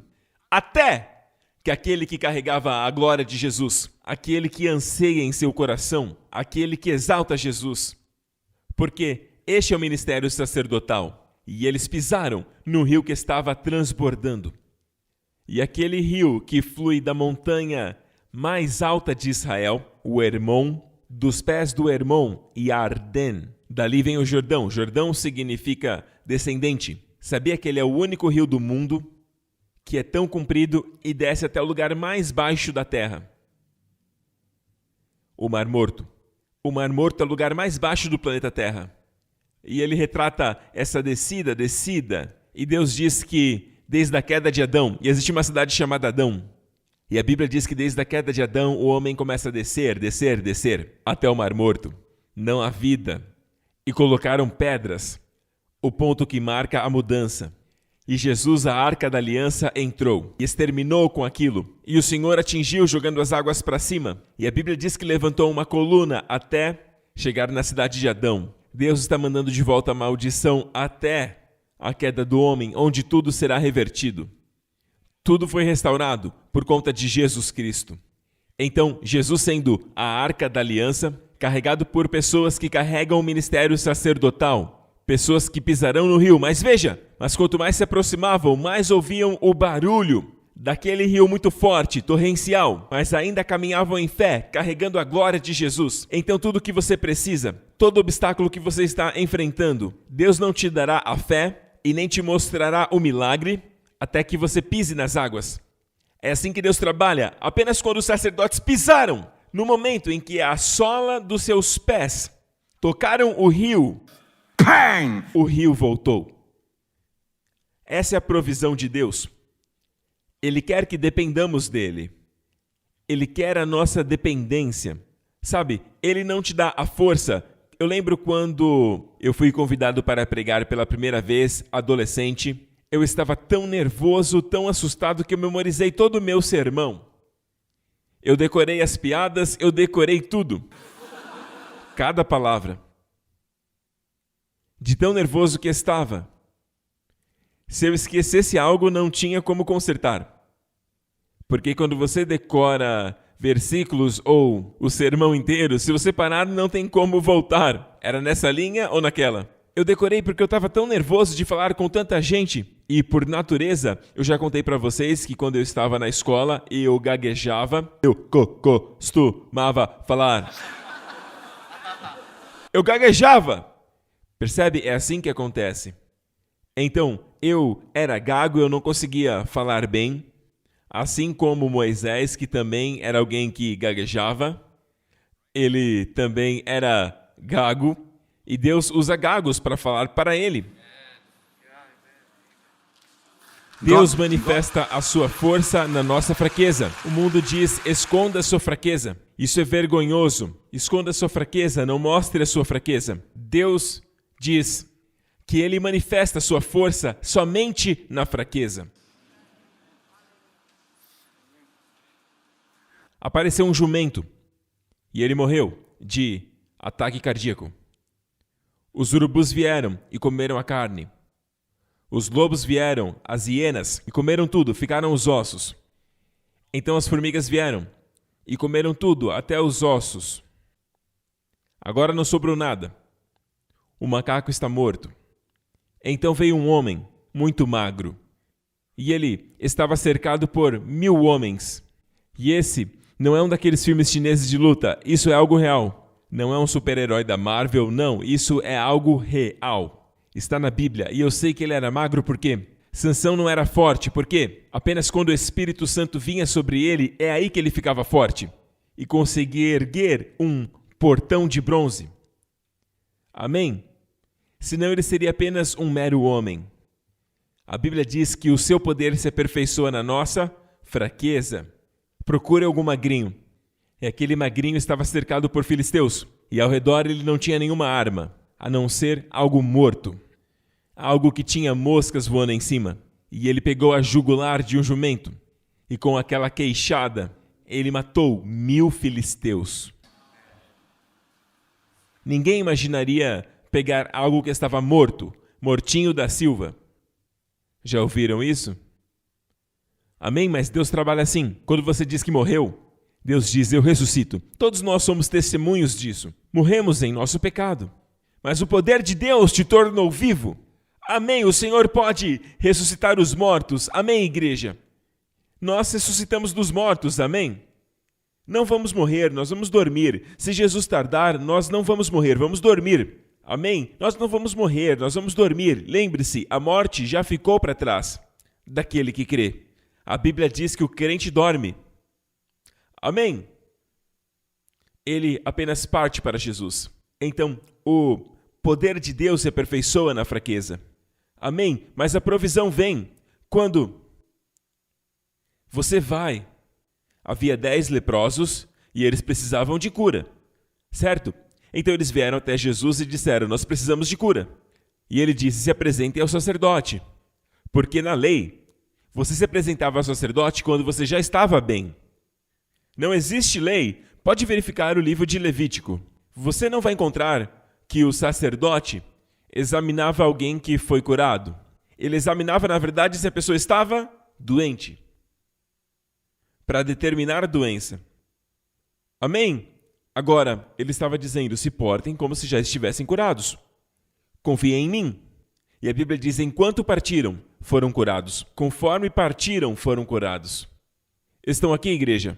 S1: Até que aquele que carregava a glória de Jesus, aquele que anseia em seu coração, aquele que exalta Jesus, porque este é o ministério sacerdotal, e eles pisaram no rio que estava transbordando. E aquele rio que flui da montanha mais alta de Israel, o Hermon, dos pés do Hermon e Arden, dali vem o Jordão. Jordão significa descendente. Sabia que ele é o único rio do mundo que é tão comprido e desce até o lugar mais baixo da terra? O Mar Morto. O Mar Morto é o lugar mais baixo do planeta Terra. E ele retrata essa descida. E Deus diz que desde a queda de Adão, e existe uma cidade chamada Adão, e a Bíblia diz que desde a queda de Adão o homem começa a descer, até o Mar Morto. Não há vida. E colocaram pedras, o ponto que marca a mudança. E Jesus, a Arca da Aliança, entrou e exterminou com aquilo. E o Senhor atingiu jogando as águas para cima. E a Bíblia diz que levantou uma coluna até chegar na cidade de Adão. Deus está mandando de volta a maldição até a queda do homem, onde tudo será revertido. Tudo foi restaurado por conta de Jesus Cristo. Então, Jesus sendo a Arca da Aliança, carregado por pessoas que carregam o ministério sacerdotal, pessoas que pisarão no rio. Mas veja, quanto mais se aproximavam, mais ouviam o barulho daquele rio muito forte, torrencial, mas ainda caminhavam em fé, carregando a glória de Jesus. Então tudo o que você precisa, todo obstáculo que você está enfrentando, Deus não te dará a fé e nem te mostrará o milagre até que você pise nas águas. É assim que Deus trabalha. Apenas quando os sacerdotes pisaram, no momento em que a sola dos seus pés tocaram o rio,
S2: Bang!
S1: o rio voltou. Essa é a provisão de Deus. Ele quer que dependamos dele. Ele quer a nossa dependência. Sabe, ele não te dá a força. Eu lembro quando eu fui convidado para pregar pela primeira vez, adolescente, eu estava tão nervoso, tão assustado que eu memorizei todo o meu sermão. Eu decorei as piadas, eu decorei tudo. Cada palavra. De tão nervoso que estava. Se eu esquecesse algo, não tinha como consertar. Porque quando você decora versículos ou o sermão inteiro, se você parar, não tem como voltar. Era nessa linha ou naquela? Eu decorei porque eu estava tão nervoso de falar com tanta gente. E por natureza, eu já contei para vocês que quando eu estava na escola e eu gaguejava, eu costumava falar. Eu gaguejava. Percebe? É assim que acontece. Então, eu era gago, eu não conseguia falar bem. Assim como Moisés, que também era alguém que gaguejava. Ele também era gago. E Deus usa gagos para falar para ele. Deus manifesta a sua força na nossa fraqueza. O mundo diz, esconda a sua fraqueza. Isso é vergonhoso. Esconda a sua fraqueza, não mostre a sua fraqueza. Deus diz que ele manifesta sua força somente na fraqueza. Apareceu um jumento e ele morreu de ataque cardíaco. Os urubus vieram e comeram a carne. Os lobos vieram, as hienas, e comeram tudo, ficaram os ossos. Então as formigas vieram e comeram tudo, até os ossos. Agora não sobrou nada. O macaco está morto. Então veio um homem, muito magro, e ele estava cercado por 1000 homens. E esse não é um daqueles filmes chineses de luta, isso é algo real. Não é um super-herói da Marvel, não, isso é algo real. Está na Bíblia, e eu sei que ele era magro porque Sansão não era forte, porque apenas quando o Espírito Santo vinha sobre ele, é aí que ele ficava forte e conseguia erguer um portão de bronze. Amém? Senão ele seria apenas um mero homem. A Bíblia diz que o seu poder se aperfeiçoa na nossa fraqueza. Procure algum magrinho. E aquele magrinho estava cercado por filisteus, e ao redor ele não tinha nenhuma arma, a não ser algo morto. Algo que tinha moscas voando em cima. E ele pegou a jugular de um jumento, e com aquela queixada, ele matou 1000 filisteus. Ninguém imaginaria pegar algo que estava morto, mortinho da Silva. Já ouviram isso? Amém? Mas Deus trabalha assim. Quando você diz que morreu, Deus diz, eu ressuscito. Todos nós somos testemunhos disso. Morremos em nosso pecado, mas o poder de Deus te tornou vivo. Amém? O Senhor pode ressuscitar os mortos. Amém, igreja? Nós ressuscitamos dos mortos. Amém? Não vamos morrer, nós vamos dormir. Se Jesus tardar, nós não vamos morrer, vamos dormir. Amém? Nós não vamos morrer, nós vamos dormir. Lembre-se, a morte já ficou para trás daquele que crê. A Bíblia diz que o crente dorme. Amém? Ele apenas parte para Jesus. Então, o poder de Deus se aperfeiçoa na fraqueza. Amém? Mas a provisão vem quando você vai. Havia 10 leprosos e eles precisavam de cura, certo? Então eles vieram até Jesus e disseram, nós precisamos de cura. E ele disse, se apresentem ao sacerdote. Porque na lei, você se apresentava ao sacerdote quando você já estava bem. Não existe lei. Pode verificar o livro de Levítico. Você não vai encontrar que o sacerdote examinava alguém que foi curado. Ele examinava, na verdade, se a pessoa estava doente, para determinar a doença. Amém? Agora, ele estava dizendo, se portem como se já estivessem curados. Confiem em mim. E a Bíblia diz, enquanto partiram, foram curados. Conforme partiram, foram curados. Estão aqui, igreja?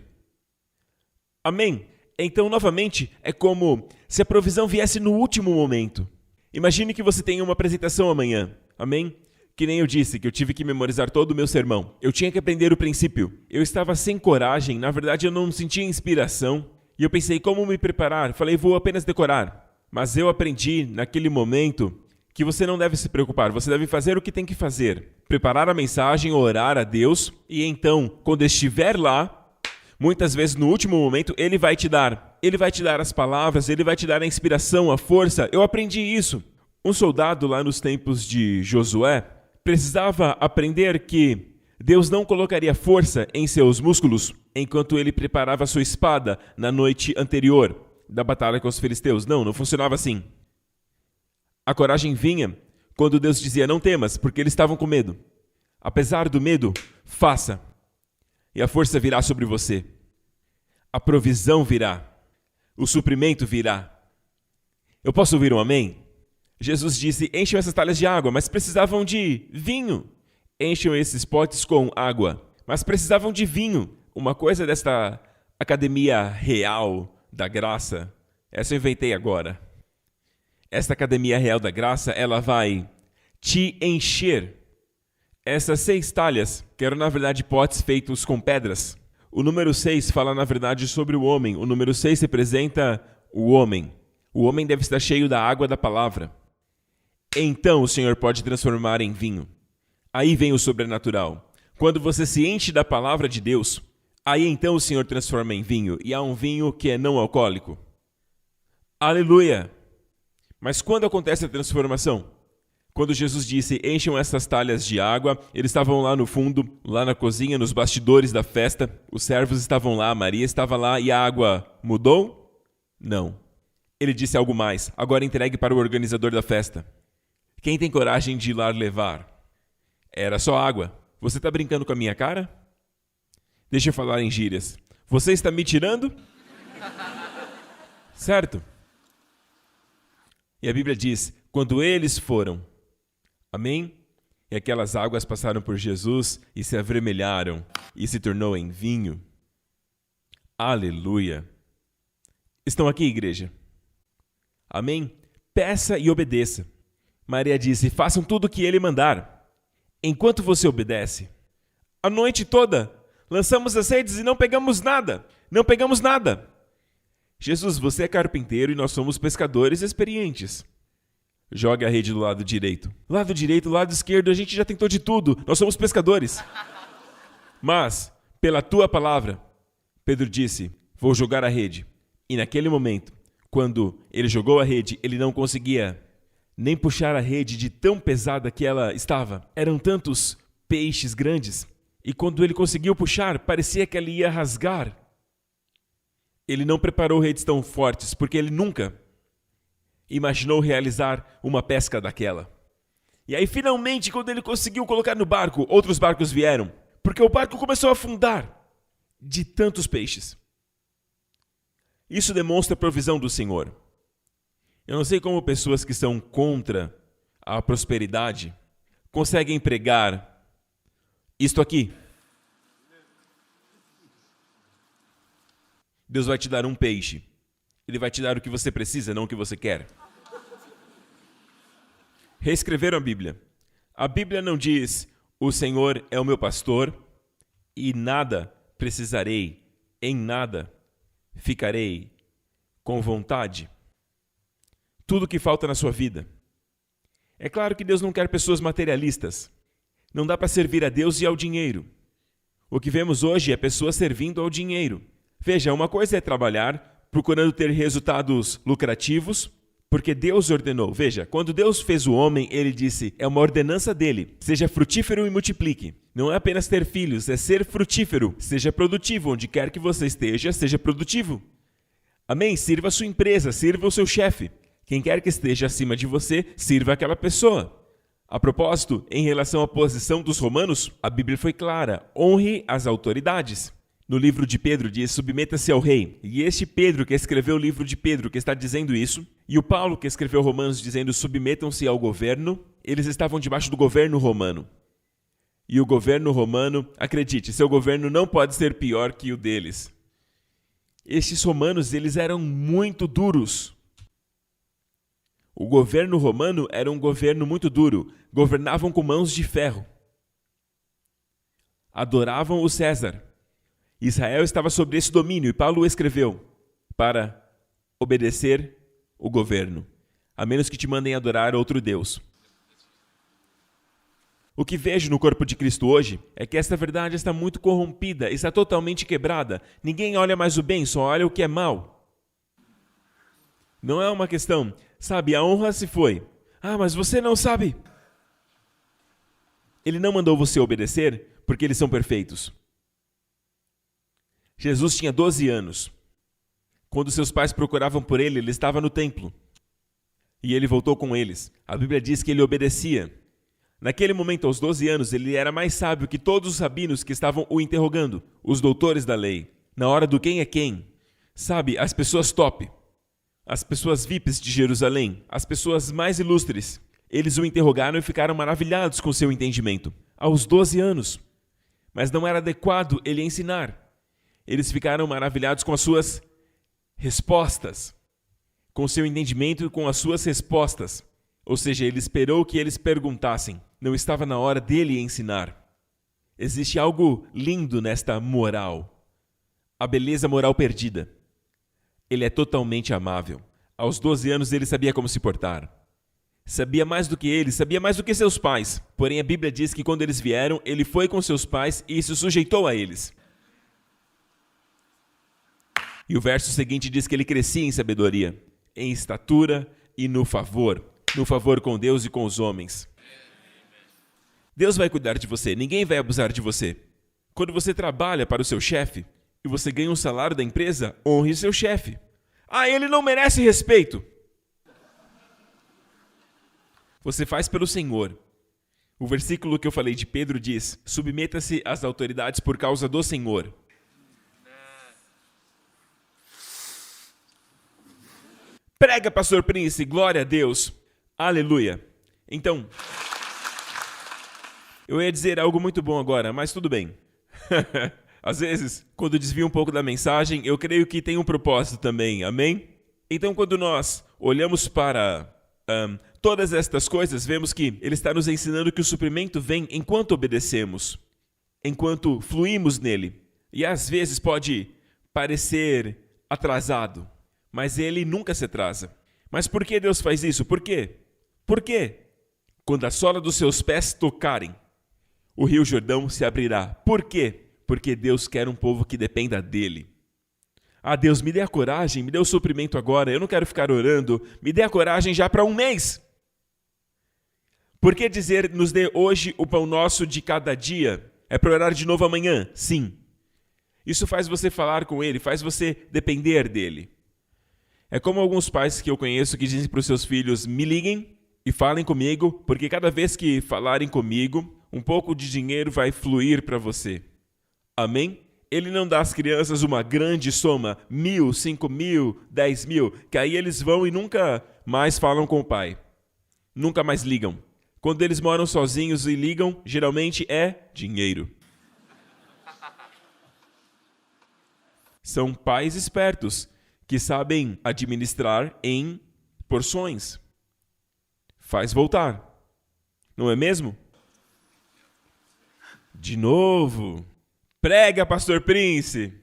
S1: Amém? Então, novamente, é como se a provisão viesse no último momento. Imagine que você tenha uma apresentação amanhã. Amém? Que nem eu disse, que eu tive que memorizar todo o meu sermão. Eu tinha que aprender o princípio. Eu estava sem coragem, na verdade eu não sentia inspiração. E eu pensei, como me preparar? Falei, vou apenas decorar. Mas eu aprendi, naquele momento, que você não deve se preocupar. Você deve fazer o que tem que fazer. Preparar a mensagem, orar a Deus. E então, quando estiver lá, muitas vezes no último momento, Ele vai te dar. Ele vai te dar as palavras, Ele vai te dar a inspiração, a força. Eu aprendi isso. Um soldado lá nos tempos de Josué precisava aprender que Deus não colocaria força em seus músculos enquanto ele preparava sua espada na noite anterior da batalha com os filisteus. Não funcionava assim. A coragem vinha quando Deus dizia, não temas, porque eles estavam com medo. Apesar do medo, faça. E a força virá sobre você. A provisão virá. O suprimento virá. Eu posso ouvir um amém? Jesus disse, encham essas talhas de água, mas precisavam de vinho. Encham esses potes com água, mas precisavam de vinho. Uma coisa desta academia real da graça, essa eu inventei agora. Esta academia real da graça, ela vai te encher. Essas 6 talhas, que eram na verdade potes feitos com pedras. O número 6 fala na verdade sobre o homem. O número 6 representa o homem. O homem deve estar cheio da água da palavra. Então o Senhor pode transformar em vinho. Aí vem o sobrenatural. Quando você se enche da palavra de Deus, aí então o Senhor transforma em vinho. E há um vinho que é não alcoólico. Aleluia! Mas quando acontece a transformação? Quando Jesus disse, encham essas talhas de água, eles estavam lá no fundo, lá na cozinha, nos bastidores da festa. Os servos estavam lá, Maria estava lá e a água mudou? Não. Ele disse algo mais, agora entregue para o organizador da festa. Quem tem coragem de ir lá levar? Era só água. Você está brincando com a minha cara? Deixa eu falar em gírias. Você está me tirando? Certo? E a Bíblia diz, quando eles foram, amém? E aquelas águas passaram por Jesus e se avermelharam e se tornou em vinho. Aleluia! Estão aqui, igreja? Amém? Peça e obedeça. Maria disse, façam tudo o que ele mandar. Enquanto você obedece, a noite toda, lançamos as redes e não pegamos nada. Não pegamos nada. Jesus, você é carpinteiro e nós somos pescadores experientes. Joga a rede do lado direito. Lado direito, lado esquerdo, a gente já tentou de tudo. Nós somos pescadores. Mas, pela tua palavra, Pedro disse, vou jogar a rede. E naquele momento, quando ele jogou a rede, ele não conseguia nem puxar a rede de tão pesada que ela estava. Eram tantos peixes grandes. E quando ele conseguiu puxar, parecia que ela ia rasgar. Ele não preparou redes tão fortes, porque ele nunca imaginou realizar uma pesca daquela. E aí, finalmente, quando ele conseguiu colocar no barco, outros barcos vieram, porque o barco começou a afundar de tantos peixes. Isso demonstra a provisão do Senhor. Eu não sei como pessoas que são contra a prosperidade conseguem pregar isto aqui. Deus vai te dar um peixe. Ele vai te dar o que você precisa, não o que você quer. Reescreveram a Bíblia. A Bíblia não diz, o Senhor é o meu pastor e nada precisarei, em nada ficarei com vontade. Tudo que falta na sua vida. É claro que Deus não quer pessoas materialistas. Não dá para servir a Deus e ao dinheiro. O que vemos hoje é pessoas servindo ao dinheiro. Veja, uma coisa é trabalhar, procurando ter resultados lucrativos, porque Deus ordenou. Veja, quando Deus fez o homem, ele disse, é uma ordenança dele, seja frutífero e multiplique. Não é apenas ter filhos, é ser frutífero, seja produtivo, onde quer que você esteja, seja produtivo. Amém? Sirva a sua empresa, sirva o seu chefe. Quem quer que esteja acima de você, sirva aquela pessoa. A propósito, em relação à posição dos romanos, a Bíblia foi clara, honre as autoridades. No livro de Pedro diz, submeta-se ao rei. E este Pedro que escreveu o livro de Pedro que está dizendo isso, e o Paulo que escreveu Romanos dizendo submetam-se ao governo, eles estavam debaixo do governo romano. E o governo romano, acredite, seu governo não pode ser pior que o deles. Estes romanos, eles eram muito duros. O governo romano era um governo muito duro. Governavam com mãos de ferro. Adoravam o César. Israel estava sob esse domínio e Paulo escreveu para obedecer o governo, a menos que te mandem adorar outro Deus. O que vejo no corpo de Cristo hoje é que esta verdade está muito corrompida, está totalmente quebrada. Ninguém olha mais o bem, só olha o que é mal. Não é uma questão, sabe, a honra se foi. Ah, mas você não sabe. Ele não mandou você obedecer porque eles são perfeitos. Jesus tinha 12 anos. Quando seus pais procuravam por ele, ele estava no templo. E ele voltou com eles. A Bíblia diz que ele obedecia. Naquele momento, aos 12 anos, ele era mais sábio que todos os rabinos que estavam o interrogando, os doutores da lei. Na hora do quem é quem. Sabe, as pessoas top, as pessoas VIPs de Jerusalém, as pessoas mais ilustres. Eles o interrogaram e ficaram maravilhados com seu entendimento. Aos 12 anos. Mas não era adequado ele ensinar. Eles ficaram maravilhados com as suas respostas, com seu entendimento e com as suas respostas. Ou seja, ele esperou que eles perguntassem. Não estava na hora dele ensinar. Existe algo lindo nesta moral. A beleza moral perdida. Ele é totalmente amável. Aos 12 anos ele sabia como se portar. Sabia mais do que eles, sabia mais do que seus pais. Porém a Bíblia diz que quando eles vieram, ele foi com seus pais e se sujeitou a eles. E o verso seguinte diz que ele crescia em sabedoria, em estatura e no favor. no favor com Deus e com os homens. Deus vai cuidar de você, ninguém vai abusar de você. Quando você trabalha para o seu chefe e você ganha um salário da empresa, honre seu chefe. Ah, ele não merece respeito. Você faz pelo Senhor. O versículo que eu falei de Pedro diz: submeta-se às autoridades por causa do Senhor. Prega, pastor Prince, glória a Deus. Aleluia. Então, eu ia dizer algo muito bom agora, mas tudo bem. Às vezes, quando desvio um pouco da mensagem, eu creio que tem um propósito também, amém? Então, quando nós olhamos para todas estas coisas, vemos que ele está nos ensinando que o suprimento vem enquanto obedecemos, enquanto fluímos nele. E às vezes pode parecer atrasado, mas ele nunca se atrasa. Mas por que Deus faz isso? Por quê? Por quê? Quando a sola dos seus pés tocarem, o Rio Jordão se abrirá. Por quê? Porque Deus quer um povo que dependa dele. Ah, Deus, me dê a coragem, me dê o suprimento agora. Eu não quero ficar orando. Me dê a coragem já para um mês. Por que dizer, nos dê hoje o pão nosso de cada dia? É para orar de novo amanhã? Sim. Isso faz você falar com ele, faz você depender dele. É como alguns pais que eu conheço que dizem para os seus filhos: me liguem e falem comigo, porque cada vez que falarem comigo, um pouco de dinheiro vai fluir para você. Amém? Ele não dá às crianças uma grande soma, 1.000, 5.000, 10.000, que aí eles vão e nunca mais falam com o pai. Nunca mais ligam. Quando eles moram sozinhos e ligam, geralmente é dinheiro. São pais espertos que sabem administrar em porções. Faz voltar. Não é mesmo? De novo. Prega, pastor Prince.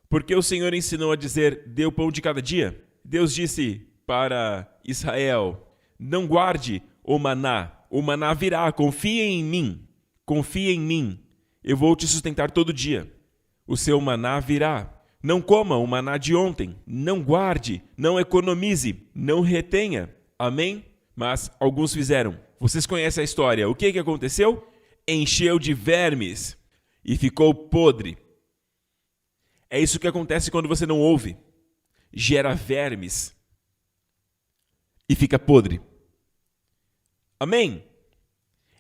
S1: Porque o Senhor ensinou a dizer: dê o pão de cada dia. Deus disse para Israel: não guarde o maná virá, confia em mim, eu vou te sustentar todo dia. O seu maná virá. Não coma o maná de ontem, não guarde, não economize, não retenha. Amém? Mas alguns fizeram. Vocês conhecem a história. O que aconteceu? Encheu de vermes e ficou podre. É isso que acontece quando você não ouve. Gera vermes e fica podre. Amém?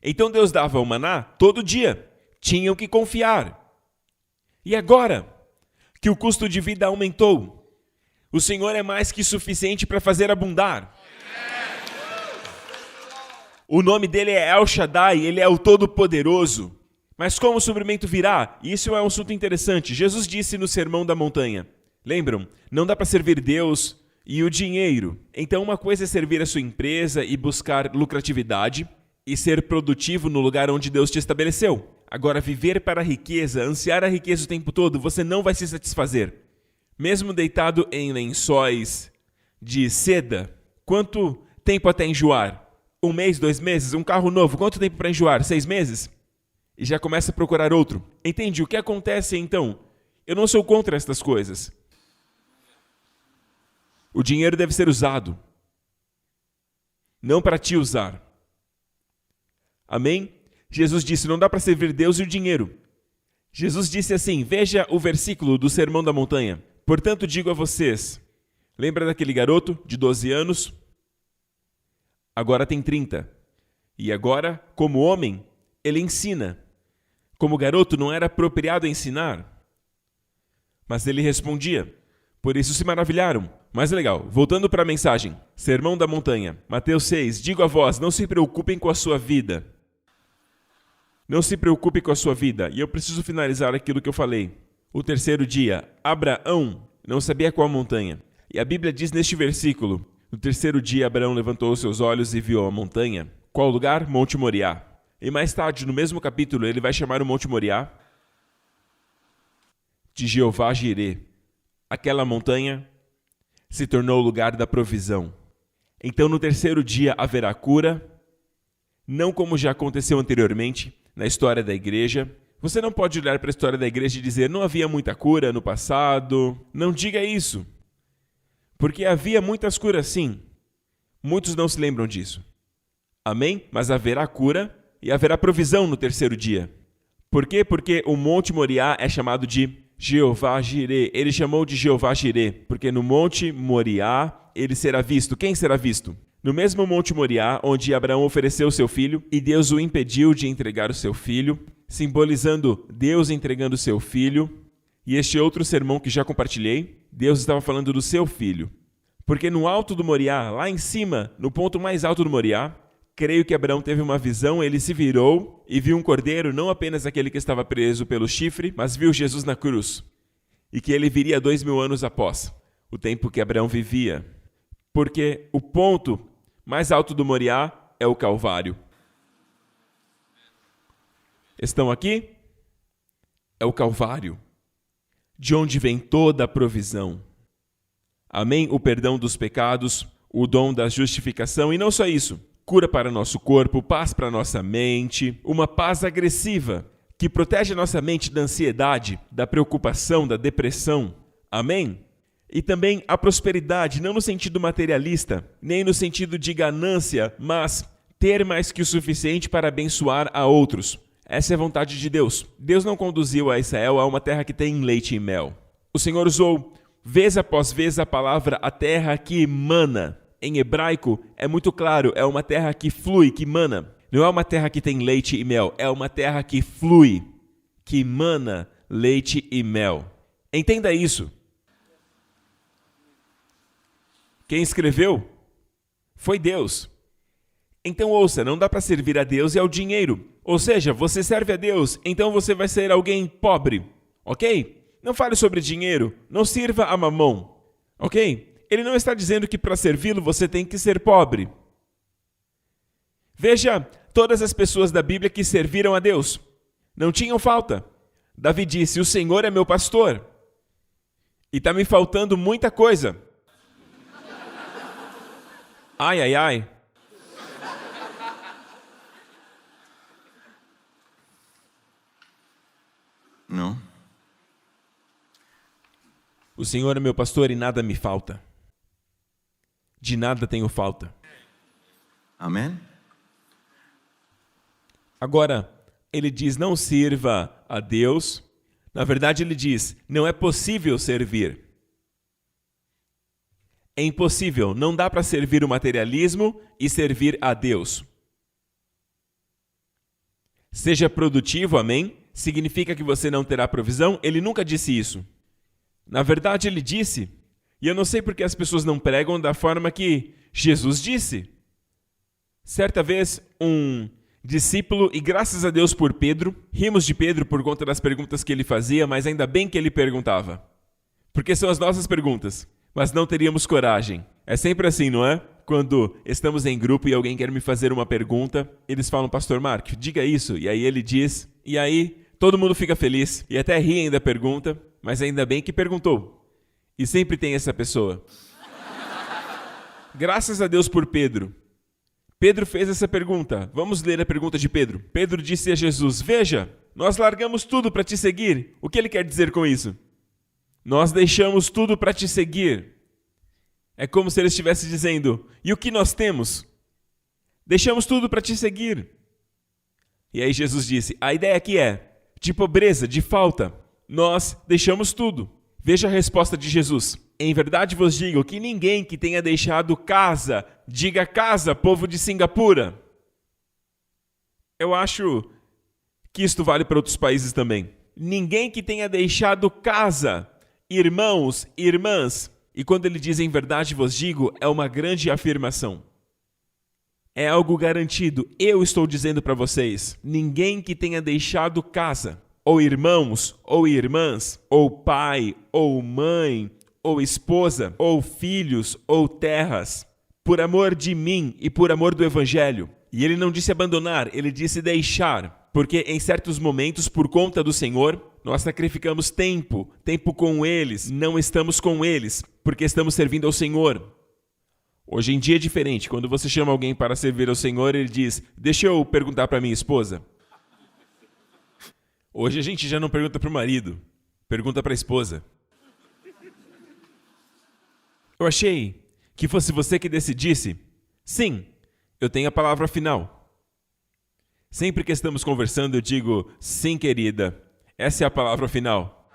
S1: Então Deus dava o maná todo dia. Tinham que confiar. E agora que o custo de vida aumentou, o Senhor é mais que suficiente para fazer abundar. O nome dele é El Shaddai, ele é o Todo-Poderoso. Mas como o suprimento virá? Isso é um assunto interessante. Jesus disse no Sermão da Montanha. Lembram? Não dá para servir Deus e o dinheiro. Então uma coisa é servir a sua empresa e buscar lucratividade e ser produtivo no lugar onde Deus te estabeleceu. Agora, viver para a riqueza, ansiar a riqueza o tempo todo, você não vai se satisfazer. Mesmo deitado em lençóis de seda, quanto tempo até enjoar? 1 mês, 2 meses? Um carro novo, quanto tempo para enjoar? 6 meses? E já começa a procurar outro. Entende? O que acontece então? Eu não sou contra estas coisas. O dinheiro deve ser usado, não para te usar. Amém? Jesus disse, não dá para servir Deus e o dinheiro. Jesus disse assim, veja o versículo do Sermão da Montanha. Portanto, digo a vocês, lembra daquele garoto de 12 anos? Agora tem 30. E agora, como homem, ele ensina. Como garoto, não era apropriado ensinar. Mas ele respondia. Por isso se maravilharam. Mas legal, voltando para a mensagem. Sermão da Montanha, Mateus 6. Digo a vós, não se preocupem com a sua vida. Não se preocupe com a sua vida. E eu preciso finalizar aquilo que eu falei. O terceiro dia, Abraão não sabia qual montanha. E a Bíblia diz neste versículo, no terceiro dia Abraão levantou os seus olhos e viu a montanha. Qual lugar? Monte Moriá. E mais tarde, no mesmo capítulo, ele vai chamar o Monte Moriá de Jeová Jirê. Aquela montanha se tornou o lugar da provisão. Então, no terceiro dia haverá cura, não como já aconteceu anteriormente na história da igreja. Você não pode olhar para a história da igreja e dizer, não havia muita cura no passado. Não diga isso. Porque havia muitas curas sim. Muitos não se lembram disso. Amém? Mas haverá cura e haverá provisão no terceiro dia. Por quê? Porque o Monte Moriá é chamado de Jeová Jirê. Ele chamou de Jeová Jirê, porque no Monte Moriá ele será visto. Quem será visto? No mesmo Monte Moriá, onde Abraão ofereceu seu filho, e Deus o impediu de entregar o seu filho, simbolizando Deus entregando o seu filho. E este outro sermão que já compartilhei, Deus estava falando do seu filho. Porque no alto do Moriá, lá em cima, no ponto mais alto do Moriá, creio que Abraão teve uma visão, ele se virou e viu um cordeiro, não apenas aquele que estava preso pelo chifre, mas viu Jesus na cruz. E que ele viria 2000 anos após o tempo que Abraão vivia. Porque o ponto mais alto do Moriá é o Calvário. Estão aqui? É o Calvário, de onde vem toda a provisão. Amém? O perdão dos pecados, o dom da justificação e não só isso. Cura para nosso corpo, paz para nossa mente, uma paz agressiva que protege a nossa mente da ansiedade, da preocupação, da depressão. Amém? E também a prosperidade, não no sentido materialista, nem no sentido de ganância, mas ter mais que o suficiente para abençoar a outros. Essa é a vontade de Deus. Deus não conduziu a Israel a uma terra que tem leite e mel. O Senhor usou, vez após vez, a palavra a terra que mana. Em hebraico, é muito claro, é uma terra que flui, que mana. Não é uma terra que tem leite e mel, é uma terra que flui, que mana leite e mel. Entenda isso. Quem escreveu foi Deus. Então ouça, não dá para servir a Deus e ao dinheiro. Ou seja, você serve a Deus, então você vai ser alguém pobre, ok? Não fale sobre dinheiro, não sirva a mamão, ok? Ele não está dizendo que para servi-lo você tem que ser pobre. Veja todas as pessoas da Bíblia que serviram a Deus. Não tinham falta. Davi disse, o Senhor é meu pastor. E está me faltando muita coisa. Ai, ai, ai.
S2: Não.
S1: O Senhor é meu pastor e nada me falta. De nada tenho falta.
S2: Amém?
S1: Agora, ele diz, não sirva a Deus. Na verdade, ele diz, não é possível servir. É impossível, não dá para servir o materialismo e servir a Deus. Seja produtivo, amém? Significa que você não terá provisão? Ele nunca disse isso. Na verdade, ele disse, e eu não sei porque as pessoas não pregam da forma que Jesus disse. Certa vez, um discípulo, e graças a Deus por Pedro, rimos de Pedro por conta das perguntas que ele fazia, mas ainda bem que ele perguntava. Porque são as nossas perguntas, mas não teríamos coragem. É sempre assim, não é? Quando estamos em grupo e alguém quer me fazer uma pergunta, eles falam, Pastor Mark, diga isso. E aí ele diz, e aí todo mundo fica feliz e até riem da pergunta, mas ainda bem que perguntou. E sempre tem essa pessoa. Graças a Deus por Pedro. Pedro fez essa pergunta. Vamos ler a pergunta de Pedro. Pedro disse a Jesus, veja, nós largamos tudo para te seguir. O que ele quer dizer com isso? Nós deixamos tudo para te seguir. É como se ele estivesse dizendo, e o que nós temos? Deixamos tudo para te seguir. E aí Jesus disse, a ideia aqui é, de pobreza, de falta, nós deixamos tudo. Veja a resposta de Jesus. Em verdade vos digo que ninguém que tenha deixado casa, diga casa, povo de Singapura. Eu acho que isto vale para outros países também. Ninguém que tenha deixado casa, irmãos, irmãs. E quando ele diz em verdade vos digo, é uma grande afirmação. É algo garantido. Eu estou dizendo para vocês, ninguém que tenha deixado casa, ou irmãos, ou irmãs, ou pai, ou mãe, ou esposa, ou filhos, ou terras, por amor de mim e por amor do Evangelho. E ele não disse abandonar, ele disse deixar, porque em certos momentos, por conta do Senhor, nós sacrificamos tempo com eles, não estamos com eles, porque estamos servindo ao Senhor. Hoje em dia é diferente, quando você chama alguém para servir ao Senhor, ele diz, deixa eu perguntar para minha esposa. Hoje a gente já não pergunta para o marido, pergunta para a esposa. Eu achei que fosse você que decidisse Sim, eu tenho a palavra final. Sempre que estamos conversando, eu digo, sim, querida, essa é a palavra final.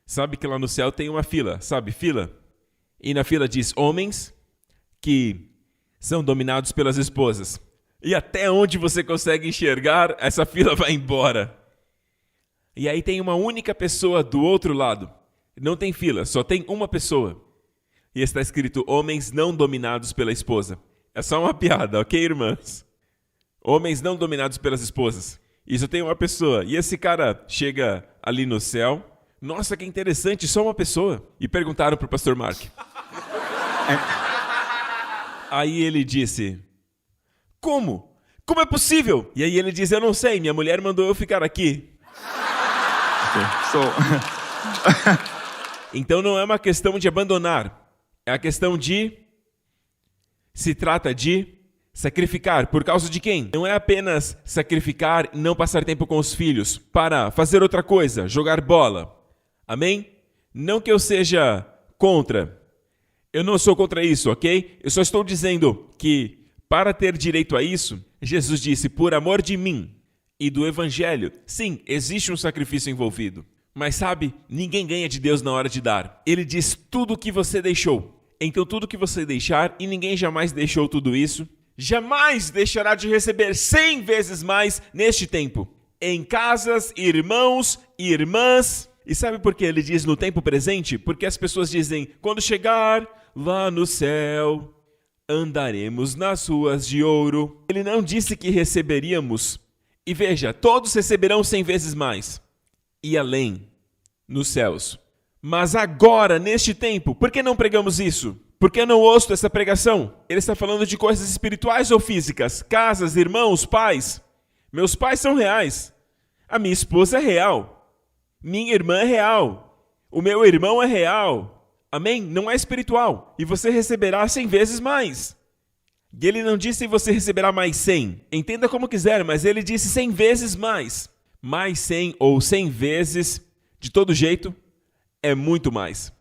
S1: Sabe que lá no céu tem uma fila, sabe, fila? E na fila diz homens que são dominados pelas esposas. E até onde você consegue enxergar, essa fila vai embora. E aí tem uma única pessoa do outro lado. Não tem fila, só tem uma pessoa. E está escrito, homens não dominados pela esposa. É só uma piada, ok, irmãs? Homens não dominados pelas esposas. E só tem uma pessoa. E esse cara chega ali no céu. Nossa, que interessante, só uma pessoa. E perguntaram para o pastor Mark. Aí ele disse, como? Como é possível? E aí ele diz, eu não sei, minha mulher mandou eu ficar aqui. Então não é uma questão de abandonar. É a questão de... Se trata de sacrificar. Por causa de quem? Não é apenas sacrificar e não passar tempo com os filhos para fazer outra coisa, jogar bola. Amém? Não que eu seja contra. Eu não sou contra isso, ok? Eu só estou dizendo que, para ter direito a isso, Jesus disse, por amor de mim e do Evangelho, sim, existe um sacrifício envolvido. Mas sabe, ninguém ganha de Deus na hora de dar. Ele diz tudo o que você deixou. Então tudo que você deixar, e ninguém jamais deixou tudo isso, jamais deixará de receber 100 vezes mais neste tempo. Em casas, irmãos e irmãs. E sabe por que ele diz no tempo presente? Porque as pessoas dizem, quando chegar lá no céu, andaremos nas ruas de ouro. Ele não disse que receberíamos. E veja, todos receberão 100 vezes mais. E além, nos céus. Mas agora, neste tempo, por que não pregamos isso? Por que eu não ouço essa pregação? Ele está falando de coisas espirituais ou físicas? Casas, irmãos, pais. Meus pais são reais. A minha esposa é real. Minha irmã é real. O meu irmão é real. Amém? Não é espiritual. E você receberá 100 vezes mais. E ele não disse você receberá mais 100. Entenda como quiser, mas ele disse 100 vezes mais. Mais 100 ou 100 vezes, de todo jeito, é muito mais.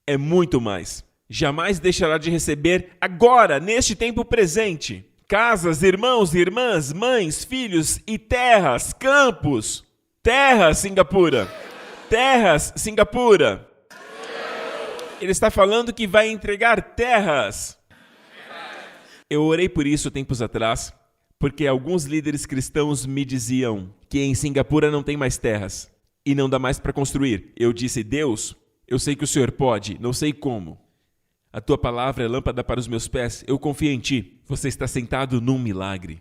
S1: É muito mais. Jamais deixará de receber agora, neste tempo presente. Casas, irmãos e irmãs, mães, filhos e terras, campos. Terras, Singapura. Terras, Singapura. Ele está falando que vai entregar terras. Eu orei por isso tempos atrás, porque alguns líderes cristãos me diziam que em Singapura não tem mais terras. E não dá mais para construir. Eu disse, Deus, eu sei que o Senhor pode, não sei como. A tua palavra é lâmpada para os meus pés, eu confio em ti. Você está sentado num milagre.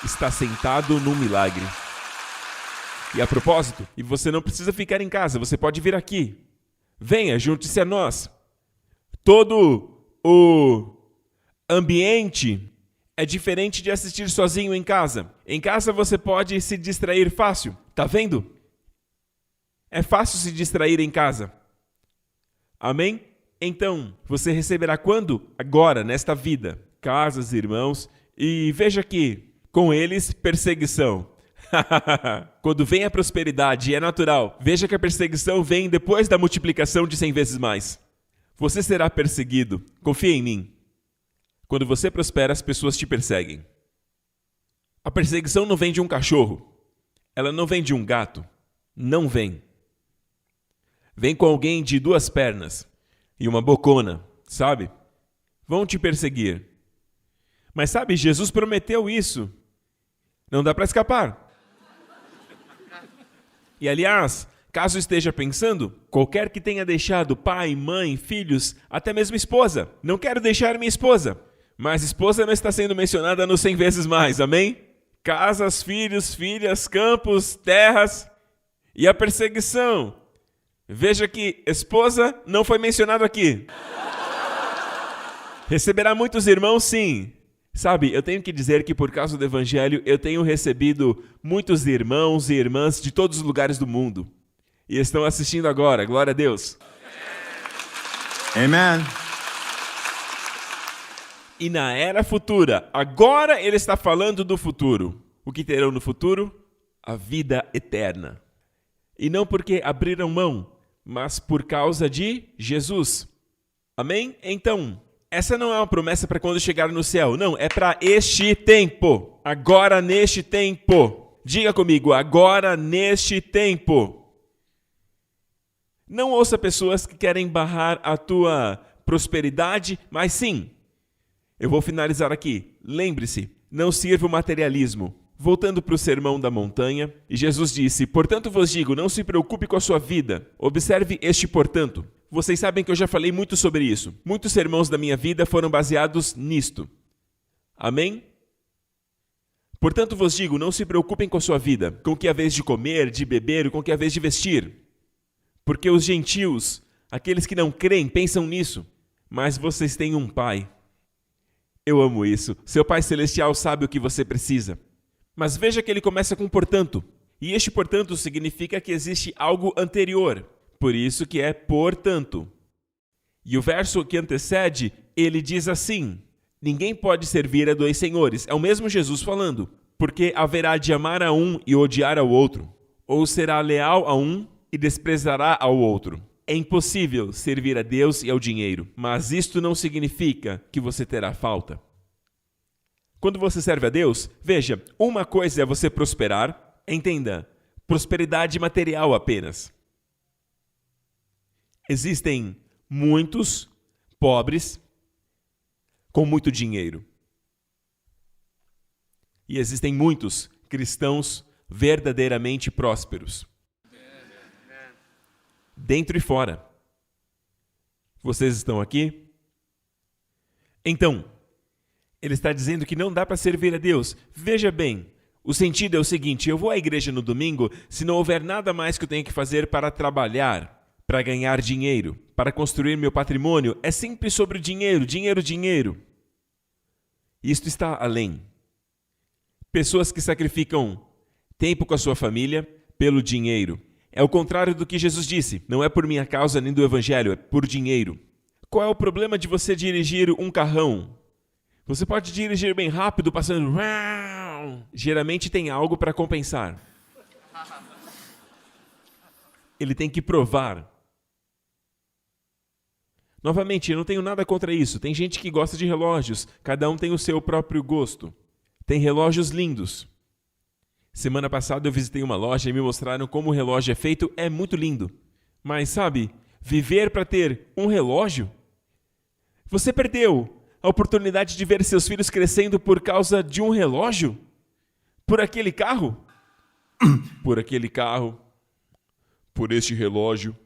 S1: Está sentado num milagre. E a propósito, e você não precisa ficar em casa, você pode vir aqui. Venha, junte-se a nós. Todo o ambiente é diferente de assistir sozinho em casa. Em casa você pode se distrair fácil. Tá vendo? É fácil se distrair em casa. Amém? Então, você receberá quando? Agora, nesta vida. Casas, irmãos. E veja aqui, com eles, perseguição. Quando vem a prosperidade, é natural. Veja que a perseguição vem depois da multiplicação de 100 vezes mais. Você será perseguido. Confia em mim. Quando você prospera, as pessoas te perseguem. A perseguição não vem de um cachorro. Ela não vem de um gato. Não vem. Vem com alguém de 2 pernas e uma bocona, sabe? Vão te perseguir. Mas sabe, Jesus prometeu isso. Não dá para escapar. E aliás, caso esteja pensando, qualquer que tenha deixado pai, mãe, filhos, até mesmo esposa. Não quero deixar minha esposa. Mas esposa não está sendo mencionada no 100 vezes mais, amém? Casas, filhos, filhas, campos, terras e a perseguição. Veja que esposa não foi mencionado aqui. Receberá muitos irmãos, sim. Sabe, eu tenho que dizer que por causa do Evangelho eu tenho recebido muitos irmãos e irmãs de todos os lugares do mundo. E estão assistindo agora, glória a Deus.
S2: Amen.
S1: E na era futura, agora ele está falando do futuro. O que terão no futuro? A vida eterna. E não porque abriram mão, mas por causa de Jesus. Amém? Então, essa não é uma promessa para quando chegar no céu. Não, é para este tempo. Agora neste tempo. Diga comigo, agora neste tempo. Não ouça pessoas que querem barrar a tua prosperidade, mas sim. Eu vou finalizar aqui. Lembre-se, não sirva o materialismo. Voltando para o Sermão da Montanha, e Jesus disse, portanto vos digo, não se preocupe com a sua vida. Observe este portanto. Vocês sabem que eu já falei muito sobre isso. Muitos sermões da minha vida foram baseados nisto. Amém? Portanto vos digo, não se preocupem com a sua vida, com o que é a vez de comer, de beber, com o que é a vez de vestir. Porque os gentios, aqueles que não creem, pensam nisso. Mas vocês têm um Pai. Eu amo isso. Seu Pai Celestial sabe o que você precisa. Mas veja que ele começa com portanto. E este portanto significa que existe algo anterior. Por isso que é portanto. E o verso que antecede, ele diz assim: ninguém pode servir a dois senhores. É o mesmo Jesus falando. Porque haverá de amar a um e odiar ao outro. Ou será leal a um e desprezará ao outro. É impossível servir a Deus e ao dinheiro. Mas isto não significa que você terá falta. Quando você serve a Deus, veja, uma coisa é você prosperar, entenda, prosperidade material apenas. Existem muitos pobres com muito dinheiro. E existem muitos cristãos verdadeiramente prósperos. Dentro e fora. Vocês estão aqui? Então, ele está dizendo que não dá para servir a Deus. Veja bem, o sentido é o seguinte, eu vou à igreja no domingo se não houver nada mais que eu tenha que fazer para trabalhar, para ganhar dinheiro, para construir meu patrimônio. É sempre sobre dinheiro, dinheiro, dinheiro. Isto está além. Pessoas que sacrificam tempo com a sua família pelo dinheiro. É o contrário do que Jesus disse. Não é por minha causa nem do evangelho, é por dinheiro. Qual é o problema de você dirigir um carrão? Você pode dirigir bem rápido, passando... Geralmente tem algo para compensar. Ele tem que provar. Novamente, eu não tenho nada contra isso. Tem gente que gosta de relógios. Cada um tem o seu próprio gosto. Tem relógios lindos. Semana passada eu visitei uma loja e me mostraram como o relógio é feito. É muito lindo. Mas, sabe, viver para ter um relógio? Você perdeu a oportunidade de ver seus filhos crescendo por causa de um relógio? Por aquele carro? Por aquele carro. Por este relógio.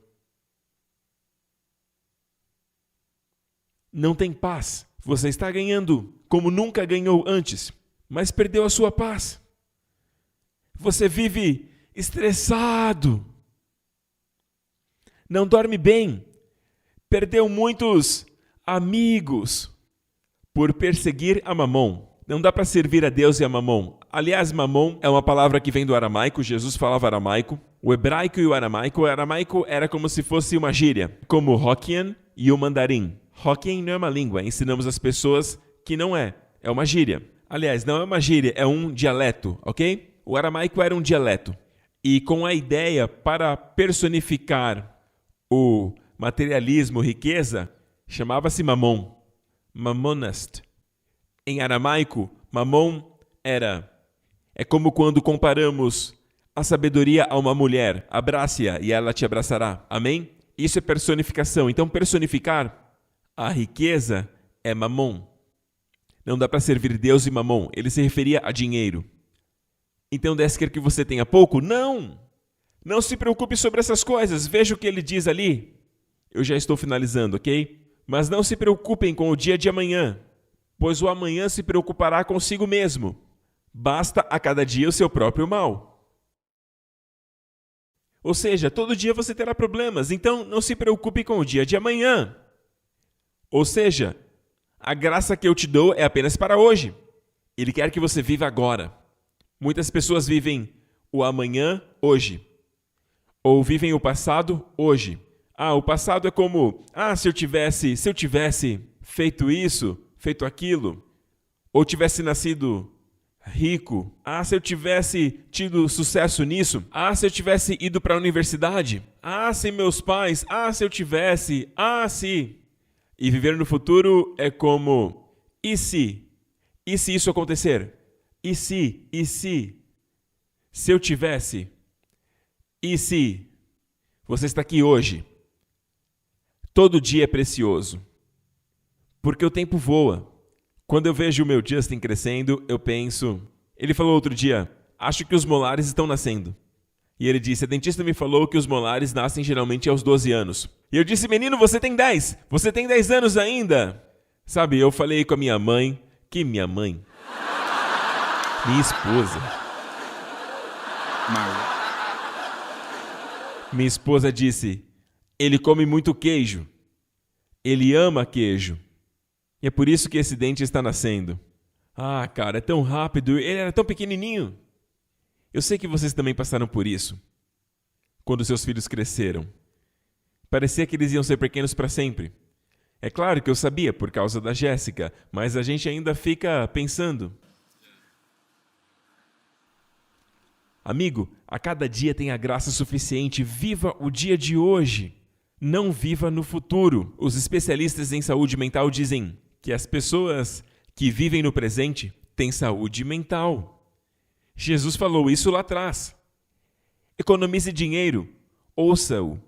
S1: Não tem paz. Você está ganhando como nunca ganhou antes, mas perdeu a sua paz. Você vive estressado. Não dorme bem. Perdeu muitos amigos por perseguir a Mamon. Não dá para servir a Deus e a Mamon. Aliás, Mamon é uma palavra que vem do aramaico. Jesus falava aramaico. O hebraico e o aramaico era como se fosse uma gíria, como o Hokkien e o mandarim. Hokkien não é uma língua, ensinamos às pessoas que não é. É uma gíria. Aliás, não é uma gíria, é um dialeto, ok? O aramaico era um dialeto. E com a ideia para personificar o materialismo, riqueza, chamava-se Mamon. Mamonast. Em aramaico, Mamon é como quando comparamos a sabedoria a uma mulher. Abrace-a e ela te abraçará. Amém? Isso é personificação. Então, personificar a riqueza é Mamon. Não dá para servir Deus e Mamon. Ele se referia a dinheiro. Então, Deus quer que você tenha pouco? Não! Não se preocupe sobre essas coisas. Veja o que ele diz ali. Eu já estou finalizando, ok? Mas não se preocupem com o dia de amanhã, pois o amanhã se preocupará consigo mesmo. Basta a cada dia o seu próprio mal. Ou seja, todo dia você terá problemas, então não se preocupe com o dia de amanhã. Ou seja, a graça que eu te dou é apenas para hoje. Ele quer que você viva agora. Muitas pessoas vivem o amanhã hoje. Ou vivem o passado hoje. O passado é como, se eu tivesse feito isso, feito aquilo, ou tivesse nascido rico. Ah, se eu tivesse tido sucesso nisso. Ah, se eu tivesse ido para a universidade. Ah, se meus pais. Ah, se eu tivesse. Ah, se. E viver no futuro é como: e se? E se isso acontecer? E se? E se? Se eu tivesse? E se? Você está aqui hoje. Todo dia é precioso. Porque o tempo voa. Quando eu vejo o meu Justin crescendo, eu penso... Ele falou outro dia, acho que os molares estão nascendo. E ele disse, a dentista me falou que os molares nascem geralmente aos 12 anos. E eu disse, menino, você tem 10. Você tem 10 anos ainda. Sabe, eu falei com a minha mãe. Que minha mãe? Minha esposa. Minha esposa disse, ele come muito queijo. Ele ama queijo. E é por isso que esse dente está nascendo. Ah, cara, é tão rápido. Ele era tão pequenininho. Eu sei que vocês também passaram por isso. Quando seus filhos cresceram. Parecia que eles iam ser pequenos para sempre. É claro que eu sabia por causa da Jéssica, mas a gente ainda fica pensando. Amigo, a cada dia tem a graça suficiente. Viva o dia de hoje. Não viva no futuro. Os especialistas em saúde mental dizem que as pessoas que vivem no presente têm saúde mental. Jesus falou isso lá atrás. Economize dinheiro, ouça-o,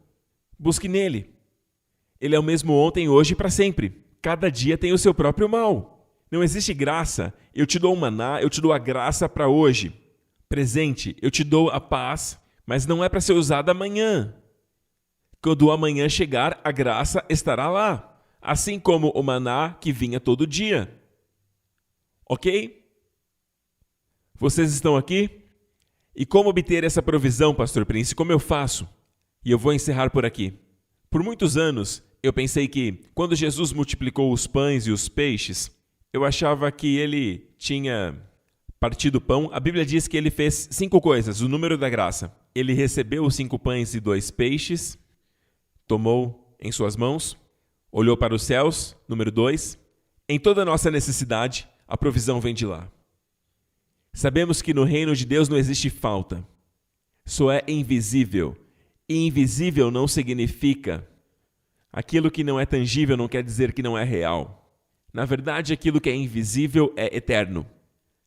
S1: busque nele. Ele é o mesmo ontem, hoje e para sempre. Cada dia tem o seu próprio mal. Não existe graça. Eu te dou o maná, eu te dou a graça para hoje. Presente, eu te dou a paz, mas não é para ser usada amanhã. Quando o amanhã chegar, a graça estará lá. Assim como o maná que vinha todo dia. Ok? Vocês estão aqui? E como obter essa provisão, Pastor Prince? Como eu faço? E eu vou encerrar por aqui. Por muitos anos, eu pensei que, quando Jesus multiplicou os pães e os peixes, eu achava que ele tinha partido o pão. A Bíblia diz que ele fez 5 coisas, o número da graça. Ele recebeu os 5 pães e 2 peixes, tomou em suas mãos, olhou para os céus, número 2. Em toda a nossa necessidade, a provisão vem de lá. Sabemos que no reino de Deus não existe falta. Só é invisível. E invisível não significa. Aquilo que não é tangível não quer dizer que não é real. Na verdade, aquilo que é invisível é eterno.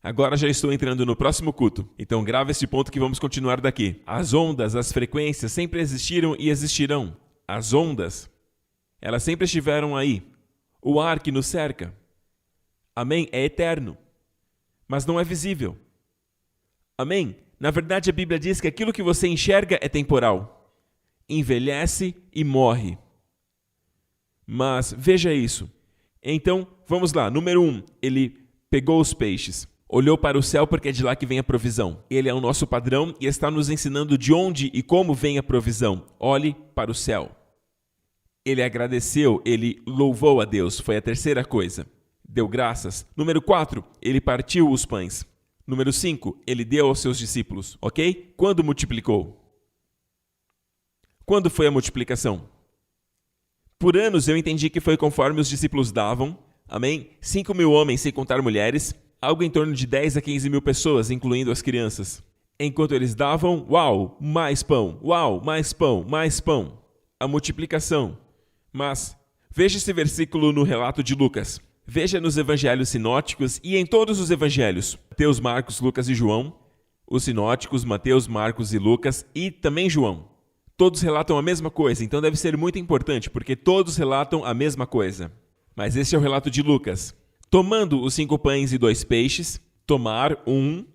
S1: Agora já estou entrando no próximo culto, então grava esse ponto que vamos continuar daqui. As ondas, as frequências sempre existiram e existirão. As ondas, elas sempre estiveram aí. O ar que nos cerca. Amém? É eterno. Mas não é visível. Amém? Na verdade, a Bíblia diz que aquilo que você enxerga é temporal. Envelhece e morre. Mas veja isso. Então, vamos lá. Número 1, ele pegou os peixes. Olhou para o céu porque é de lá que vem a provisão. Ele é o nosso padrão e está nos ensinando de onde e como vem a provisão. Olhe para o céu. Ele agradeceu, ele louvou a Deus. Foi a terceira coisa. Deu graças. Número 4, ele partiu os pães. Número 5, ele deu aos seus discípulos. Ok? Quando multiplicou? Quando foi a multiplicação? Por anos eu entendi que foi conforme os discípulos davam. Amém? 5.000 homens, sem contar mulheres. Algo em torno de 10 a 15 mil pessoas, incluindo as crianças. Enquanto eles davam, uau, mais pão. Uau, mais pão, mais pão. A multiplicação. Mas veja esse versículo no relato de Lucas. Veja nos evangelhos sinóticos e em todos os evangelhos. Mateus, Marcos, Lucas e João. Os sinóticos, Mateus, Marcos e Lucas e também João. Todos relatam a mesma coisa, então deve ser muito importante, porque todos relatam a mesma coisa. Mas esse é o relato de Lucas. Tomando os 5 pães e 2 peixes, tomar 1,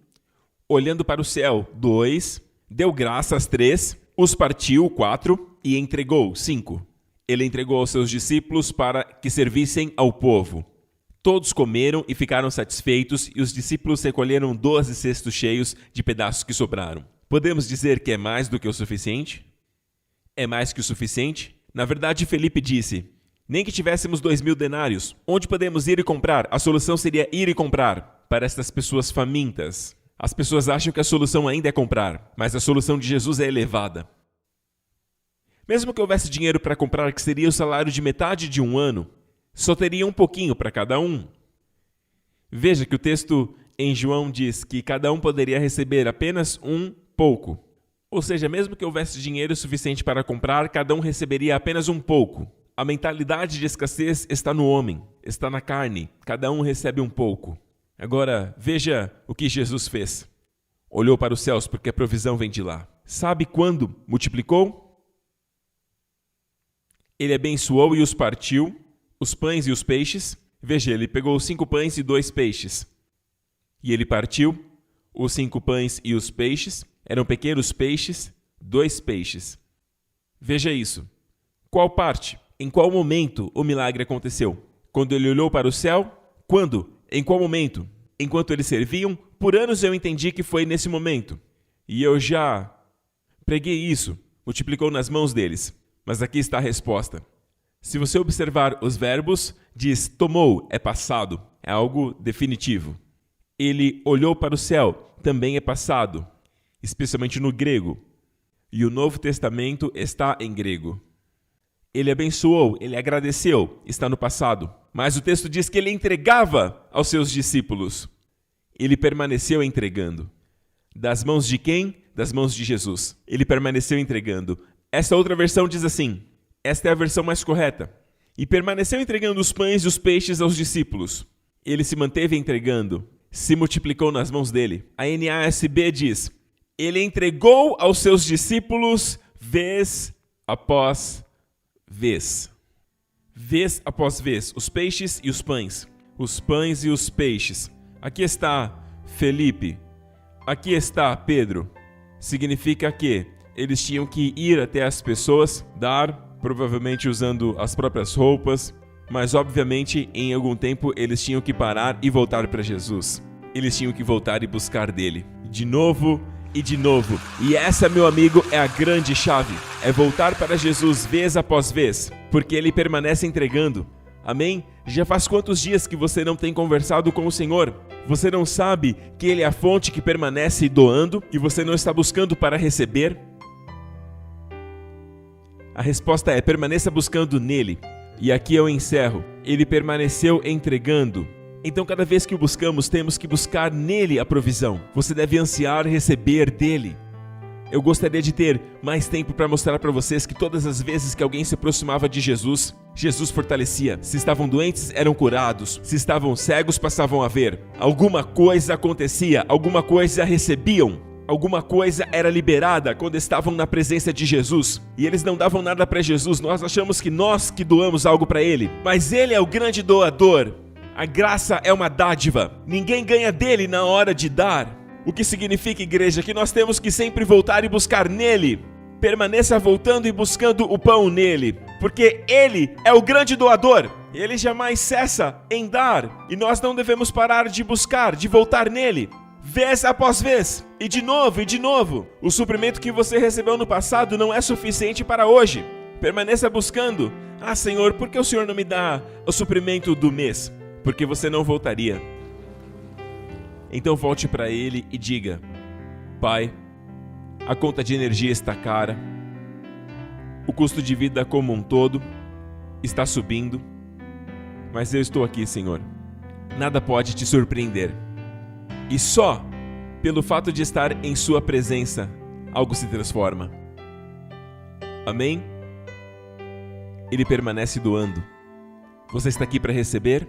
S1: olhando para o céu 2, deu graças 3, os partiu 4 e entregou 5. Ele entregou aos seus discípulos para que servissem ao povo. Todos comeram e ficaram satisfeitos e os discípulos recolheram 12 cestos cheios de pedaços que sobraram. Podemos dizer que é mais do que o suficiente? É mais que o suficiente? Na verdade, Felipe disse, nem que tivéssemos 2.000 denários, onde podemos ir e comprar? A solução seria ir e comprar para estas pessoas famintas. As pessoas acham que a solução ainda é comprar, mas a solução de Jesus é elevada. Mesmo que houvesse dinheiro para comprar, que seria o salário de metade de um ano, só teria um pouquinho para cada um. Veja que o texto em João diz que cada um poderia receber apenas um pouco. Ou seja, mesmo que houvesse dinheiro suficiente para comprar, cada um receberia apenas um pouco. A mentalidade de escassez está no homem, está na carne. Cada um recebe um pouco. Agora, veja o que Jesus fez. Olhou para os céus porque a provisão vem de lá. Sabe quando multiplicou? Ele abençoou e os partiu, os pães e os peixes. Veja, ele pegou 5 pães e 2 peixes. E ele partiu os 5 pães e os peixes. Eram pequenos peixes, 2 peixes. Veja isso. Qual parte? Em qual momento o milagre aconteceu? Quando ele olhou para o céu? Quando? Em qual momento? Enquanto eles serviam? Por anos eu entendi que foi nesse momento. E eu já preguei isso. Multiplicou nas mãos deles. Mas aqui está a resposta. Se você observar os verbos, diz tomou, é passado. É algo definitivo. Ele olhou para o céu, também é passado. Especialmente no grego. E o Novo Testamento está em grego. Ele abençoou, ele agradeceu, está no passado. Mas o texto diz que ele entregava aos seus discípulos. Ele permaneceu entregando. Das mãos de quem? Das mãos de Jesus. Ele permaneceu entregando. Essa outra versão diz assim, esta é a versão mais correta. E permaneceu entregando os pães e os peixes aos discípulos. Ele se manteve entregando, se multiplicou nas mãos dele. A NASB diz, ele entregou aos seus discípulos vez após vez. Vez após vez, os peixes e os pães. Os pães e os peixes. Aqui está Felipe. Aqui está Pedro. Significa que eles tinham que ir até as pessoas, dar, provavelmente usando as próprias roupas, mas obviamente em algum tempo eles tinham que parar e voltar para Jesus. Eles tinham que voltar e buscar dele. De novo e de novo. E essa, meu amigo, é a grande chave. É voltar para Jesus vez após vez, porque ele permanece entregando. Amém? Já faz quantos dias que você não tem conversado com o Senhor? Você não sabe que ele é a fonte que permanece doando e você não está buscando para receber? A resposta é, permaneça buscando nele. E aqui eu encerro. Ele permaneceu entregando. Então, cada vez que o buscamos, temos que buscar nele a provisão. Você deve ansiar receber dele. Eu gostaria de ter mais tempo para mostrar para vocês que todas as vezes que alguém se aproximava de Jesus, Jesus fortalecia. Se estavam doentes, eram curados. Se estavam cegos, passavam a ver. Alguma coisa acontecia, alguma coisa recebiam. Alguma coisa era liberada quando estavam na presença de Jesus. E eles não davam nada para Jesus. Nós achamos que nós que doamos algo para ele. Mas ele é o grande doador. A graça é uma dádiva. Ninguém ganha dele na hora de dar. O que significa, igreja, que nós temos que sempre voltar e buscar nele. Permaneça voltando e buscando o pão nele. Porque ele é o grande doador. Ele jamais cessa em dar. E nós não devemos parar de buscar, de voltar nele. Vez após vez. E de novo e de novo. O suprimento que você recebeu no passado não é suficiente para hoje. Permaneça buscando. Ah, Senhor, por que o Senhor não me dá o suprimento do mês? Porque você não voltaria. Então volte para ele e diga: Pai, a conta de energia está cara, o custo de vida como um todo está subindo, mas eu estou aqui, Senhor. Nada pode te surpreender. E só pelo fato de estar em sua presença, algo se transforma. Amém? Ele permanece doando. Você está aqui para receber?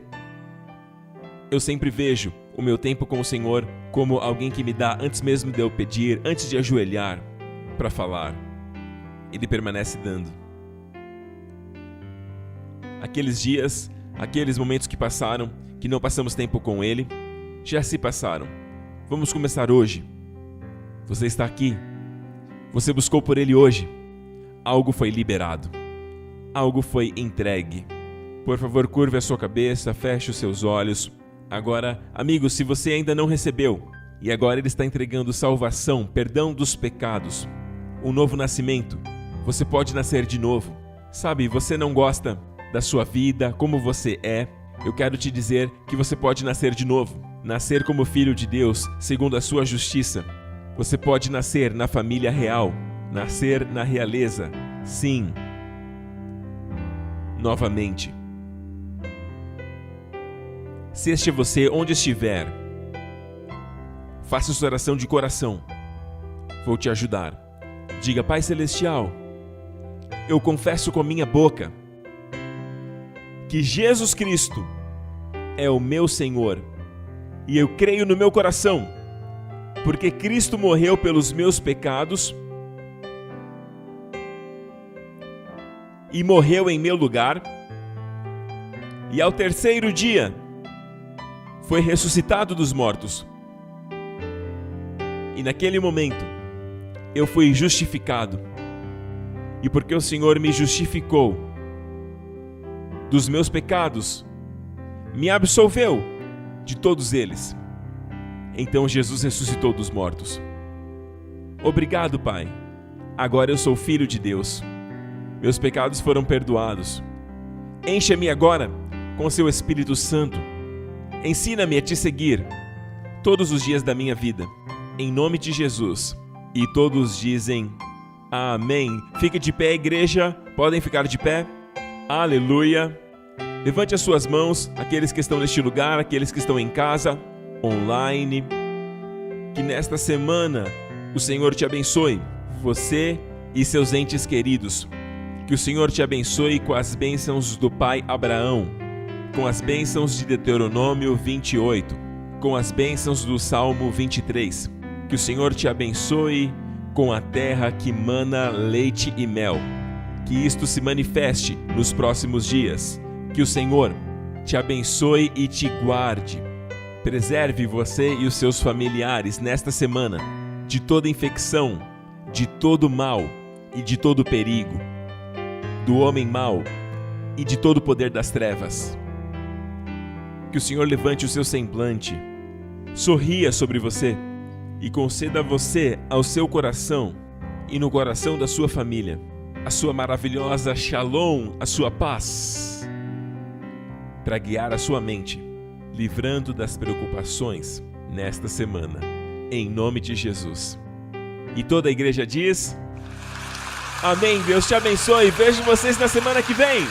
S1: Eu sempre vejo o meu tempo com o Senhor como alguém que me dá antes mesmo de eu pedir, antes de ajoelhar para falar. Ele permanece dando. Aqueles dias, aqueles momentos que passaram, que não passamos tempo com Ele, já se passaram. Vamos começar hoje. Você está aqui. Você buscou por Ele hoje. Algo foi liberado. Algo foi entregue. Por favor, curve a sua cabeça, feche os seus olhos. Agora, amigo, se você ainda não recebeu, e agora Ele está entregando salvação, perdão dos pecados, um novo nascimento, você pode nascer de novo. Sabe, você não gosta da sua vida, como você é, eu quero te dizer que você pode nascer de novo. Nascer como filho de Deus, segundo a sua justiça. Você pode nascer na família real, nascer na realeza, sim, novamente. Se este é você, onde estiver, Faça essa oração de coração. Vou te ajudar. Diga: Pai Celestial, eu confesso com a minha boca que Jesus Cristo é o meu Senhor, e eu creio no meu coração, porque Cristo morreu pelos meus pecados e morreu em meu lugar, e ao terceiro dia foi ressuscitado dos mortos. E naquele momento eu fui justificado, e porque o Senhor me justificou dos meus pecados, me absolveu de todos eles, então Jesus ressuscitou dos mortos. Obrigado, Pai. Agora eu sou filho de Deus. Meus pecados foram perdoados. Encha-me agora com seu Espírito Santo. Ensina-me a te seguir todos os dias da minha vida. Em nome de Jesus. E todos dizem amém. Fique de pé, igreja. Podem ficar de pé. Aleluia. Levante as suas mãos, aqueles que estão neste lugar, aqueles que estão em casa, online. Que nesta semana o Senhor te abençoe, você e seus entes queridos. Que o Senhor te abençoe com as bênçãos do pai Abraão, com as bênçãos de Deuteronômio 28, com as bênçãos do Salmo 23. Que o Senhor te abençoe com a terra que mana leite e mel. Que isto se manifeste nos próximos dias. Que o Senhor te abençoe e te guarde. Preserve você e os seus familiares nesta semana de toda infecção, de todo mal e de todo perigo, do homem mau e de todo o poder das trevas. Que o Senhor levante o seu semblante, sorria sobre você e conceda a você, ao seu coração e no coração da sua família, a sua maravilhosa Shalom, a sua paz, para guiar a sua mente, livrando das preocupações nesta semana, em nome de Jesus. E toda a igreja diz: amém. Deus te abençoe. Vejo vocês na semana que vem.